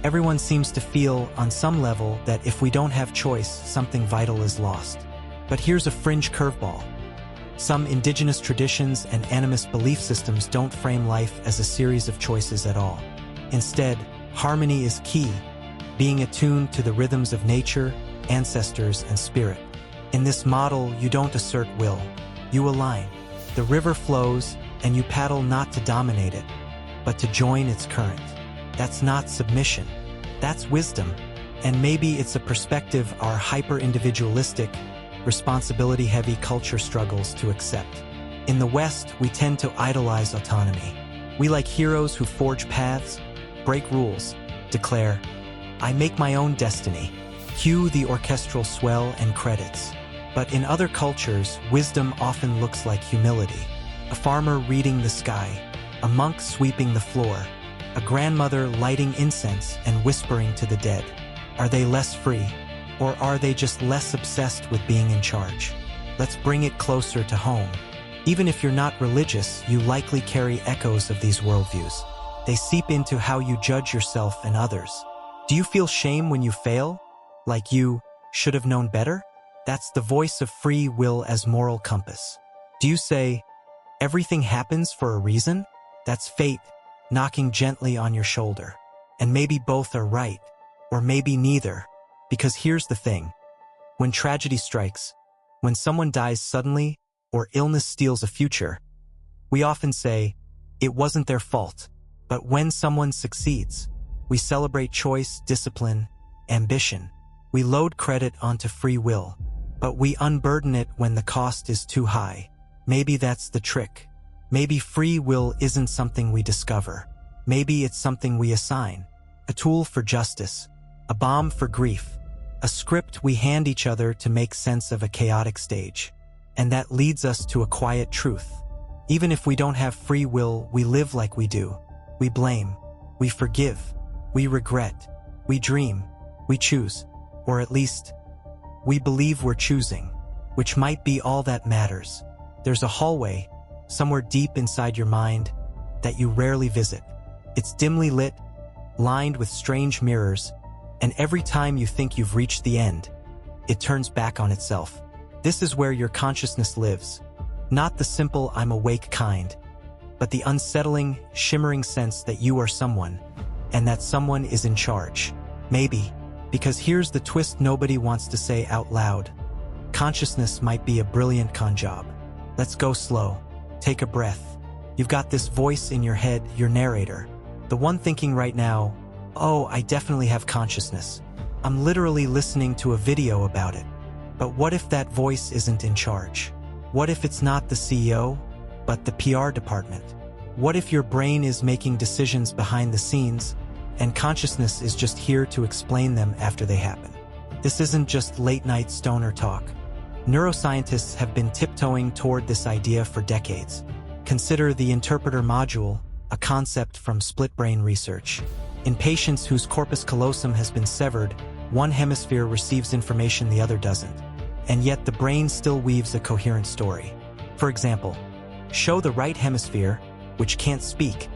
Everyone seems to feel, on some level, that if we don't have choice, something vital is lost. But here's a fringe curveball. Some indigenous traditions and animist belief systems don't frame life as a series of choices at all. Instead, harmony is key, being attuned to the rhythms of nature, ancestors, and spirit. In this model, you don't assert will, you align. The river flows, and you paddle not to dominate it, but to join its current. That's not submission, that's wisdom. And maybe it's a perspective our hyper-individualistic, responsibility-heavy culture struggles to accept. In the West, we tend to idolize autonomy. We like heroes who forge paths, break rules, declare, "I make my own destiny." Cue the orchestral swell and credits. But in other cultures, wisdom often looks like humility. A farmer reading the sky, a monk sweeping the floor, a grandmother lighting incense and whispering to the dead. Are they less free? Or are they just less obsessed with being in charge? Let's bring it closer to home. Even if you're not religious, you likely carry echoes of these worldviews. They seep into how you judge yourself and others. Do you feel shame when you fail? Like you should have known better? That's the voice of free will as moral compass. Do you say, everything happens for a reason? That's fate knocking gently on your shoulder. And maybe both are right, or maybe neither. Because here's the thing. When tragedy strikes, when someone dies suddenly, or illness steals a future, we often say, it wasn't their fault. But when someone succeeds, we celebrate choice, discipline, ambition. We load credit onto free will, but we unburden it when the cost is too high. Maybe that's the trick. Maybe free will isn't something we discover. Maybe it's something we assign. A tool for justice, a balm for grief, a script we hand each other to make sense of a chaotic stage. And that leads us to a quiet truth. Even if we don't have free will, we live like we do. We blame, we forgive, we regret, we dream, we choose, or at least, we believe we're choosing, which might be all that matters. There's a hallway, somewhere deep inside your mind, that you rarely visit. It's dimly lit, lined with strange mirrors, and every time you think you've reached the end, it turns back on itself. This is where your consciousness lives, Not the simple I'm awake kind, but the unsettling, shimmering sense that you are someone, and that someone is in charge. Maybe, because here's the twist nobody wants to say out loud. Consciousness might be a brilliant con job. Let's go slow. Take a breath. You've got this voice in your head, your narrator. The one thinking right now, oh, I definitely have consciousness. I'm literally listening to a video about it. But what if that voice isn't in charge? What if it's not the CEO, but the PR department? What if your brain is making decisions behind the scenes, and consciousness is just here to explain them after they happen? This isn't just late-night stoner talk. Neuroscientists have been tiptoeing toward this idea for decades. Consider the interpreter module, a concept from split-brain research. In patients whose corpus callosum has been severed, one hemisphere receives information the other doesn't, and yet the brain still weaves a coherent story. For example, show the right hemisphere, which can't speak,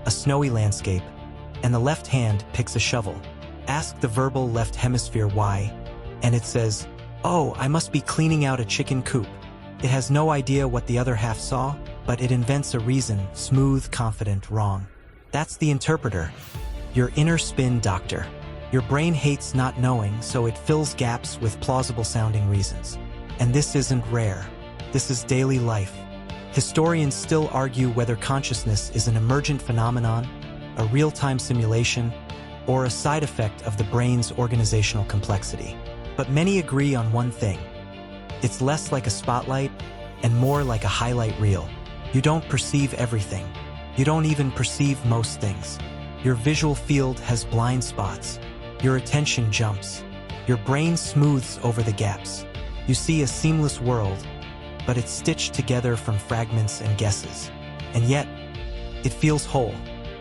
a snowy landscape, and the left hand picks a shovel. Ask the verbal left hemisphere why, and it says, oh, I must be cleaning out a chicken coop. It has no idea what the other half saw, but it invents a reason, smooth, confident, wrong. That's the interpreter, your inner spin doctor. Your brain hates not knowing, so it fills gaps with plausible-sounding reasons. And this isn't rare. This is daily life. Historians still argue whether consciousness is an emergent phenomenon, a real-time simulation, or a side effect of the brain's organizational complexity. But many agree on one thing. It's less like a spotlight and more like a highlight reel. You don't perceive everything. You don't even perceive most things. Your visual field has blind spots. Your attention jumps. Your brain smooths over the gaps. You see a seamless world, but it's stitched together from fragments and guesses. And yet, it feels whole.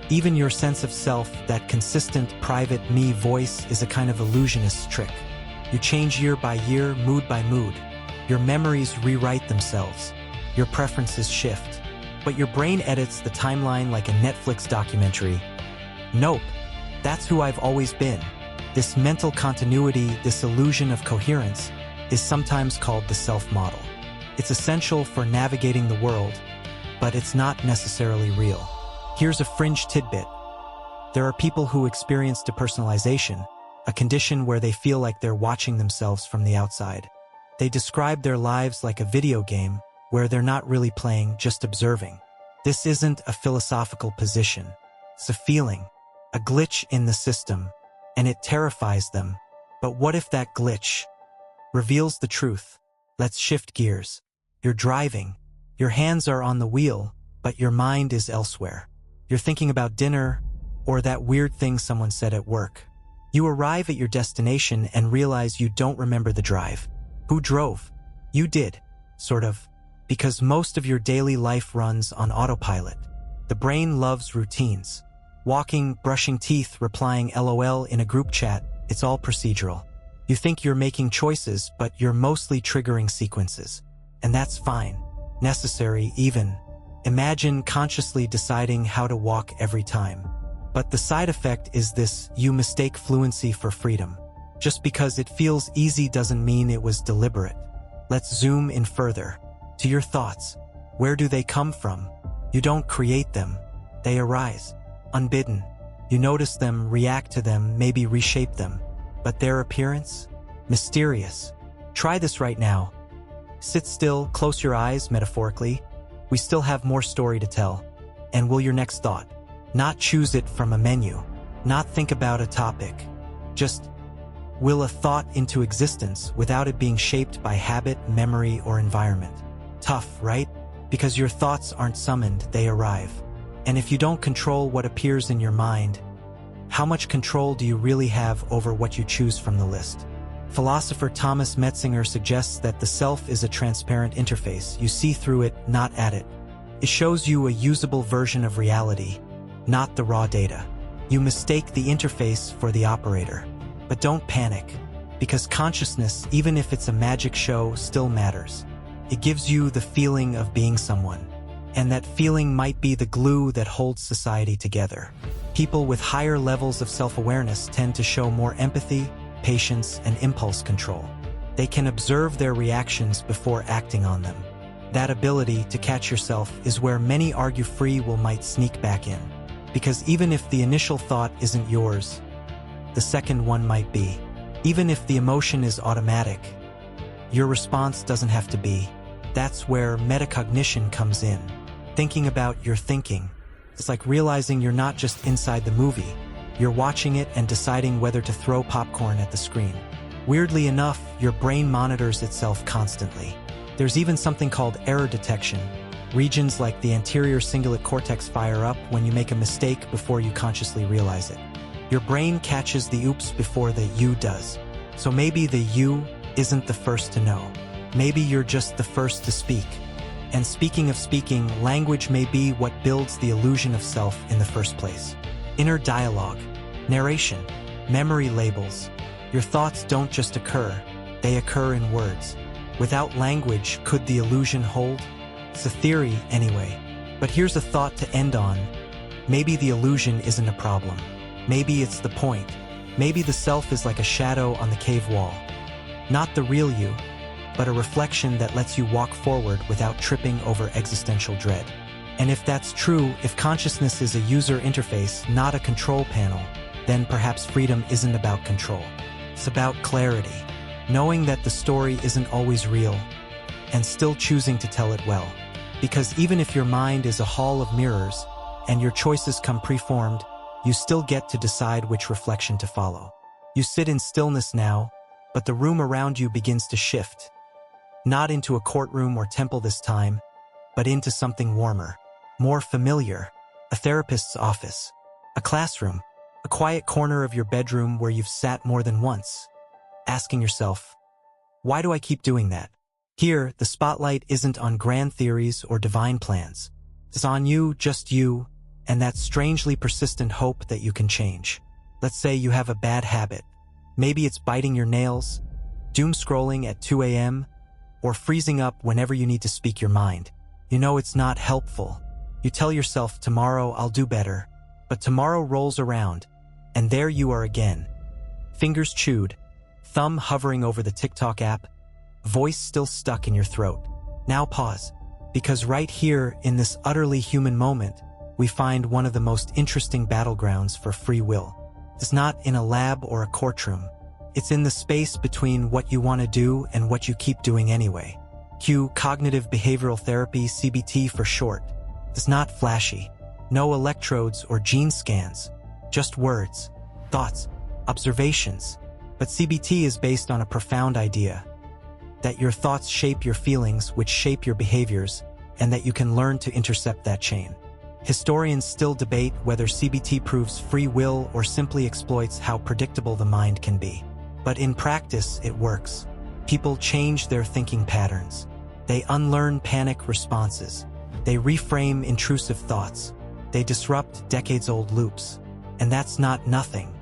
Even your sense of self, that consistent, private me voice, is a kind of illusionist's trick. You change year by year, mood by mood. Your memories rewrite themselves. Your preferences shift. But your brain edits the timeline like a Netflix documentary. Nope, that's who I've always been. This mental continuity, this illusion of coherence, is sometimes called the self-model. It's essential for navigating the world, but it's not necessarily real. Here's a fringe tidbit. There are people who experience depersonalization, a condition where they feel like they're watching themselves from the outside. They describe their lives like a video game where they're not really playing, just observing. This isn't a philosophical position. It's a feeling, a glitch in the system, and it terrifies them. But what if that glitch reveals the truth? Let's shift gears. You're driving. Your hands are on the wheel, but your mind is elsewhere. You're thinking about dinner or that weird thing someone said at work. You arrive at your destination and realize you don't remember the drive. Who drove? You did, sort of, because most of your daily life runs on autopilot. The brain loves routines. Walking, brushing teeth, replying LOL in a group chat, it's all procedural. You think you're making choices, but you're mostly triggering sequences. And that's fine, necessary even. Imagine consciously deciding how to walk every time. But the side effect is this: you mistake fluency for freedom. Just because it feels easy doesn't mean it was deliberate. Let's zoom in further. To your thoughts. Where do they come from? You don't create them. They arise. Unbidden. You notice them, react to them, maybe reshape them. But their appearance? Mysterious. Try this right now. Sit still, close your eyes, metaphorically. We still have more story to tell. And will your next thought not choose it from a menu? Not think about a topic. Just will a thought into existence without it being shaped by habit, memory, or environment. Tough, right? Because your thoughts aren't summoned, they arrive. And if you don't control what appears in your mind, how much control do you really have over what you choose from the list? Philosopher Thomas Metzinger suggests that the self is a transparent interface. You see through it, not at it. It shows you a usable version of reality, not the raw data. You mistake the interface for the operator. But don't panic, because consciousness, even if it's a magic show, still matters. It gives you the feeling of being someone. And that feeling might be the glue that holds society together. People with higher levels of self-awareness tend to show more empathy, patience, and impulse control. They can observe their reactions before acting on them. That ability to catch yourself is where many argue free will might sneak back in. Because even if the initial thought isn't yours, the second one might be. Even if the emotion is automatic, your response doesn't have to be. That's where metacognition comes in. Thinking about your thinking. It's like realizing you're not just inside the movie. You're watching it and deciding whether to throw popcorn at the screen. Weirdly enough, your brain monitors itself constantly. There's even something called error detection. Regions like the anterior cingulate cortex fire up when you make a mistake before you consciously realize it. Your brain catches the oops before the you does. So maybe the you isn't the first to know. Maybe you're just the first to speak. And speaking of speaking, language may be what builds the illusion of self in the first place. Inner dialogue, narration, memory labels. Your thoughts don't just occur, they occur in words. Without language, could the illusion hold? It's a theory, anyway. But here's a thought to end on. Maybe the illusion isn't a problem. Maybe it's the point. Maybe the self is like a shadow on the cave wall. Not the real you, but a reflection that lets you walk forward without tripping over existential dread. And if that's true, if consciousness is a user interface, not a control panel, then perhaps freedom isn't about control. It's about clarity. Knowing that the story isn't always real, and still choosing to tell it well. Because even if your mind is a hall of mirrors, and your choices come preformed, you still get to decide which reflection to follow. You sit in stillness now, but the room around you begins to shift. Not into a courtroom or temple this time, but into something warmer, more familiar, a therapist's office, a classroom, a quiet corner of your bedroom where you've sat more than once, asking yourself, why do I keep doing that? Here, the spotlight isn't on grand theories or divine plans. It's on you, just you, and that strangely persistent hope that you can change. Let's say you have a bad habit. Maybe it's biting your nails, doom scrolling at 2 a.m., or freezing up whenever you need to speak your mind. You know it's not helpful. You tell yourself, tomorrow I'll do better. But tomorrow rolls around, and there you are again. Fingers chewed, thumb hovering over the TikTok app, voice still stuck in your throat. Now pause, because right here in this utterly human moment, we find one of the most interesting battlegrounds for free will. It's not in a lab or a courtroom. It's in the space between what you want to do and what you keep doing anyway. Cue cognitive behavioral therapy, CBT for short. It's not flashy. No electrodes or gene scans. Just words, thoughts, observations. But CBT is based on a profound idea. That your thoughts shape your feelings, which shape your behaviors, and that you can learn to intercept that chain. Historians still debate whether CBT proves free will or simply exploits how predictable the mind can be. But in practice, it works. People change their thinking patterns. They unlearn panic responses. They reframe intrusive thoughts. They disrupt decades-old loops. And that's not nothing.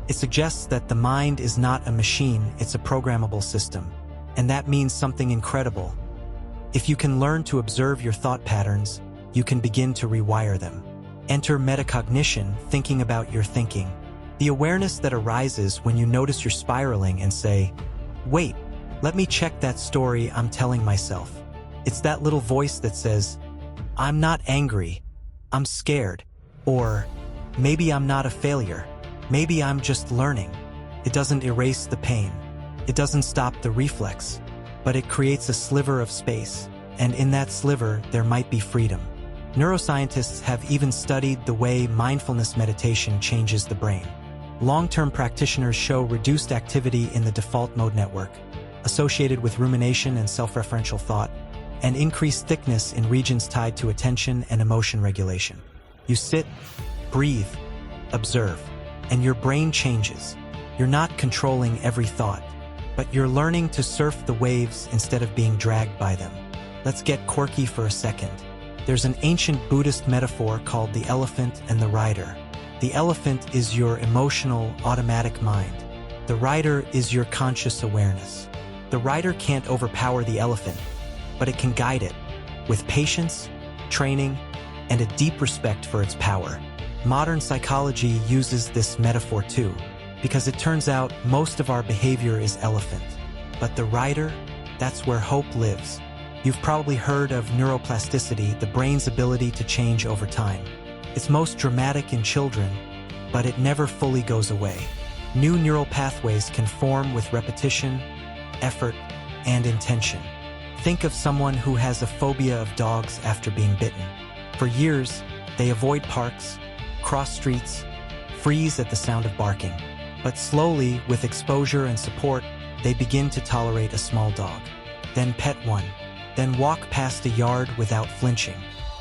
It suggests that the mind is not a machine, it's a programmable system. And that means something incredible. If you can learn to observe your thought patterns, you can begin to rewire them. Enter metacognition, thinking about your thinking. The awareness that arises when you notice you're spiraling and say, wait, let me check that story I'm telling myself. It's that little voice that says, I'm not angry, I'm scared. Or, maybe I'm not a failure. Maybe I'm just learning. It doesn't erase the pain. It doesn't stop the reflex. But it creates a sliver of space. And in that sliver, there might be freedom. Neuroscientists have even studied the way mindfulness meditation changes the brain. Long-term practitioners show reduced activity in the default mode network, associated with rumination and self-referential thought, and increased thickness in regions tied to attention and emotion regulation. You sit, breathe, observe, and your brain changes. You're not controlling every thought, but you're learning to surf the waves instead of being dragged by them. Let's get quirky for a second. There's an ancient Buddhist metaphor called the elephant and the rider. The elephant is your emotional, automatic mind. The rider is your conscious awareness. The rider can't overpower the elephant, but it can guide it with patience, training, and a deep respect for its power. Modern psychology uses this metaphor too, because it turns out most of our behavior is elephant. But the rider, that's where hope lives. You've probably heard of neuroplasticity, the brain's ability to change over time. It's most dramatic in children, but it never fully goes away. New neural pathways can form with repetition, effort, and intention. Think of someone who has a phobia of dogs after being bitten. For years, they avoid parks, cross streets, freeze at the sound of barking. But slowly, with exposure and support, they begin to tolerate a small dog. Then pet one. Then walk past a yard without flinching.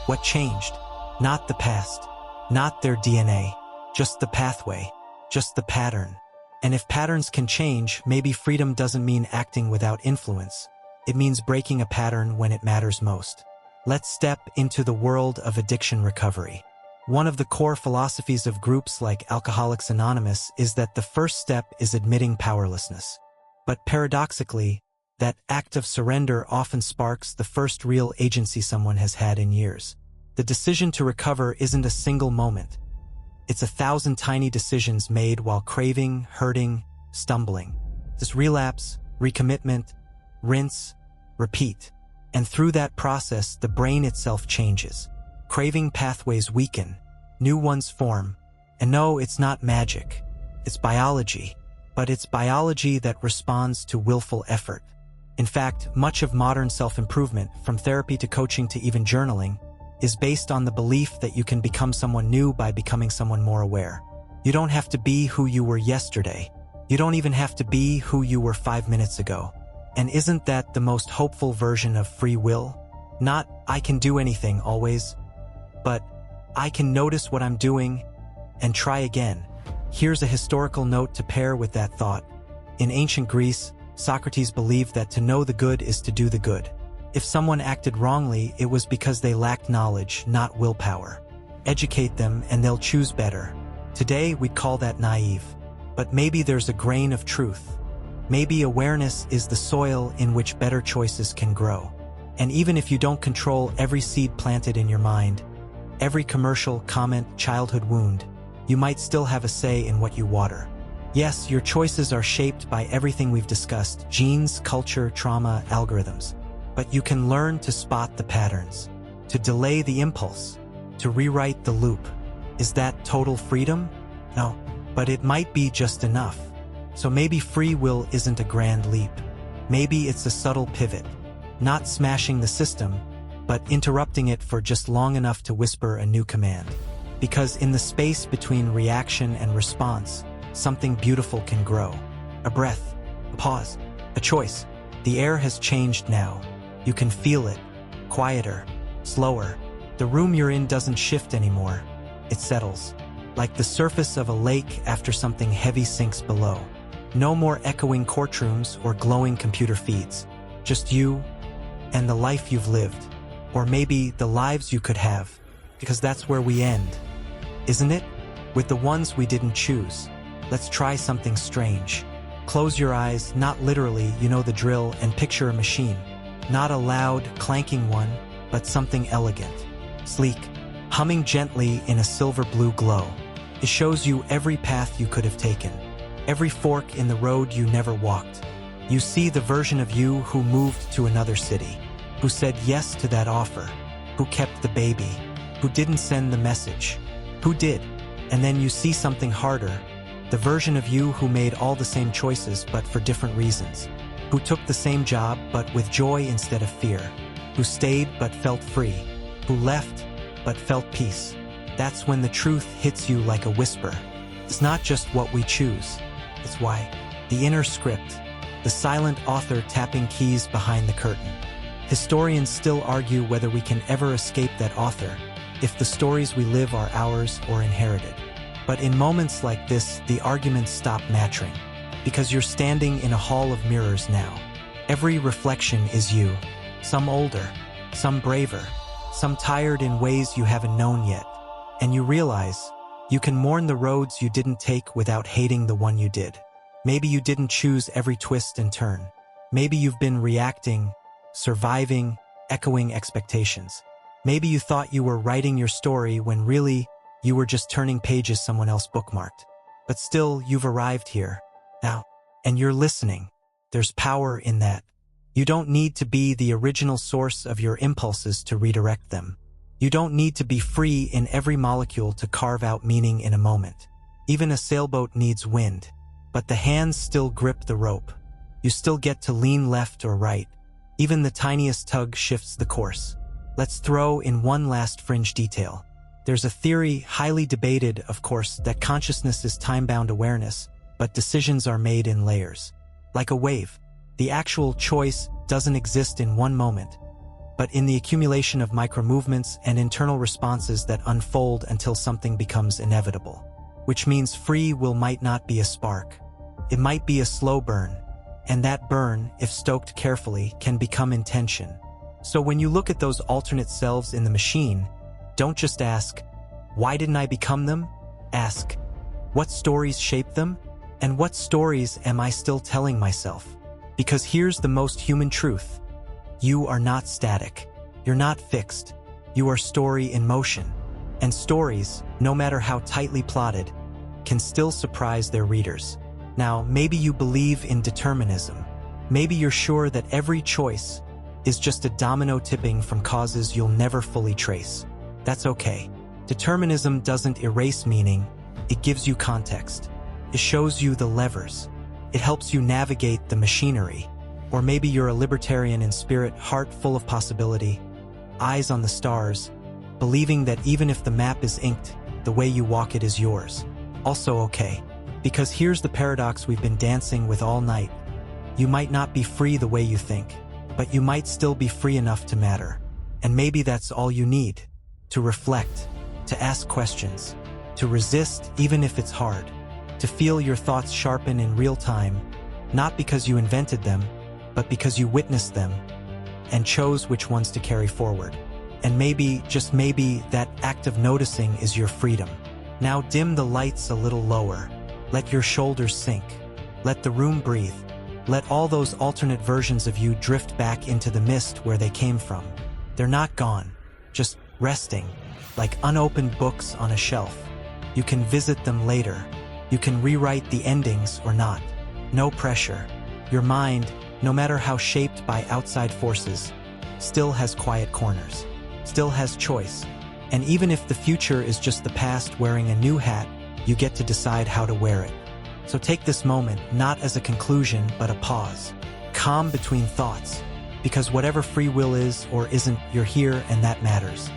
What changed? Not the past, not their DNA, just the pathway, just the pattern. And if patterns can change, maybe freedom doesn't mean acting without influence. It means breaking a pattern when it matters most. Let's step into the world of addiction recovery. One of the core philosophies of groups like Alcoholics Anonymous is that the first step is admitting powerlessness. But paradoxically, that act of surrender often sparks the first real agency someone has had in years. The decision to recover isn't a single moment. It's 1,000 tiny decisions made while craving, hurting, stumbling. This relapse, recommitment, rinse, repeat. And through that process, the brain itself changes. Craving pathways weaken, new ones form. And no, it's not magic. It's biology. But it's biology that responds to willful effort. In fact, much of modern self-improvement, from therapy to coaching to even journaling, is based on the belief that you can become someone new by becoming someone more aware. You don't have to be who you were yesterday. You don't even have to be who you were 5 minutes ago. And isn't that the most hopeful version of free will? Not, I can do anything always, but I can notice what I'm doing and try again. Here's a historical note to pair with that thought. In ancient Greece, Socrates believed that to know the good is to do the good. If someone acted wrongly, it was because they lacked knowledge, not willpower. Educate them and they'll choose better. Today, we'd call that naive. But maybe there's a grain of truth. Maybe awareness is the soil in which better choices can grow. And even if you don't control every seed planted in your mind, every commercial, comment, childhood wound, you might still have a say in what you water. Yes, your choices are shaped by everything we've discussed: genes, culture, trauma, algorithms. But you can learn to spot the patterns, to delay the impulse, to rewrite the loop. Is that total freedom? No, but it might be just enough. So maybe free will isn't a grand leap. Maybe it's a subtle pivot, not smashing the system, but interrupting it for just long enough to whisper a new command. Because in the space between reaction and response, something beautiful can grow. A breath, a pause, a choice. The air has changed now. You can feel it, quieter, slower. The room you're in doesn't shift anymore. It settles, like the surface of a lake after something heavy sinks below. No more echoing courtrooms or glowing computer feeds. Just you and the life you've lived. Or maybe the lives you could have, because that's where we end, isn't it? With the ones we didn't choose. Let's try something strange. Close your eyes, not literally, you know the drill, and picture a machine. Not a loud, clanking one, but something elegant, sleek, humming gently in a silver-blue glow. It shows you every path you could have taken, every fork in the road you never walked. You see the version of you who moved to another city, who said yes to that offer, who kept the baby, who didn't send the message, who did. And then you see something harder, the version of you who made all the same choices but for different reasons, who took the same job but with joy instead of fear, who stayed but felt free, who left but felt peace. That's when the truth hits you like a whisper. It's not just what we choose, it's why. The inner script, the silent author tapping keys behind the curtain. Historians still argue whether we can ever escape that author, if the stories we live are ours or inherited. But in moments like this, the arguments stop mattering, because you're standing in a hall of mirrors now. Every reflection is you, some older, some braver, some tired in ways you haven't known yet. And you realize you can mourn the roads you didn't take without hating the one you did. Maybe you didn't choose every twist and turn. Maybe you've been reacting, surviving, echoing expectations. Maybe you thought you were writing your story when really you were just turning pages someone else bookmarked. But still, you've arrived here now, and you're listening. There's power in that. You don't need to be the original source of your impulses to redirect them. You don't need to be free in every molecule to carve out meaning in a moment. Even a sailboat needs wind, but the hands still grip the rope. You still get to lean left or right. Even the tiniest tug shifts the course. Let's throw in one last fringe detail. There's a theory, highly debated, of course, that consciousness is time-bound awareness, but decisions are made in layers. Like a wave, the actual choice doesn't exist in one moment, but in the accumulation of micro-movements and internal responses that unfold until something becomes inevitable. Which means free will might not be a spark. It might be a slow burn, and that burn, if stoked carefully, can become intention. So when you look at those alternate selves in the machine, don't just ask, why didn't I become them? Ask, what stories shaped them? And what stories am I still telling myself? Because here's the most human truth. You are not static. You're not fixed. You are story in motion. And stories, no matter how tightly plotted, can still surprise their readers. Now, maybe you believe in determinism. Maybe you're sure that every choice is just a domino tipping from causes you'll never fully trace. That's okay. Determinism doesn't erase meaning, it gives you context. It shows you the levers. It helps you navigate the machinery. Or maybe you're a libertarian in spirit, heart full of possibility, eyes on the stars, believing that even if the map is inked, the way you walk it is yours. Also okay. Because here's the paradox we've been dancing with all night. You might not be free the way you think, but you might still be free enough to matter. And maybe that's all you need. To reflect, to ask questions, to resist even if it's hard, to feel your thoughts sharpen in real time, not because you invented them, but because you witnessed them and chose which ones to carry forward. And maybe, just maybe, that act of noticing is your freedom. Now dim the lights a little lower. Let your shoulders sink. Let the room breathe. Let all those alternate versions of you drift back into the mist where they came from. They're not gone, just resting, like unopened books on a shelf. You can visit them later. You can rewrite the endings or not. No pressure. Your mind, no matter how shaped by outside forces, still has quiet corners, still has choice. And even if the future is just the past wearing a new hat, you get to decide how to wear it. So take this moment not as a conclusion, but a pause. Calm between thoughts. Because whatever free will is or isn't, you're here and that matters.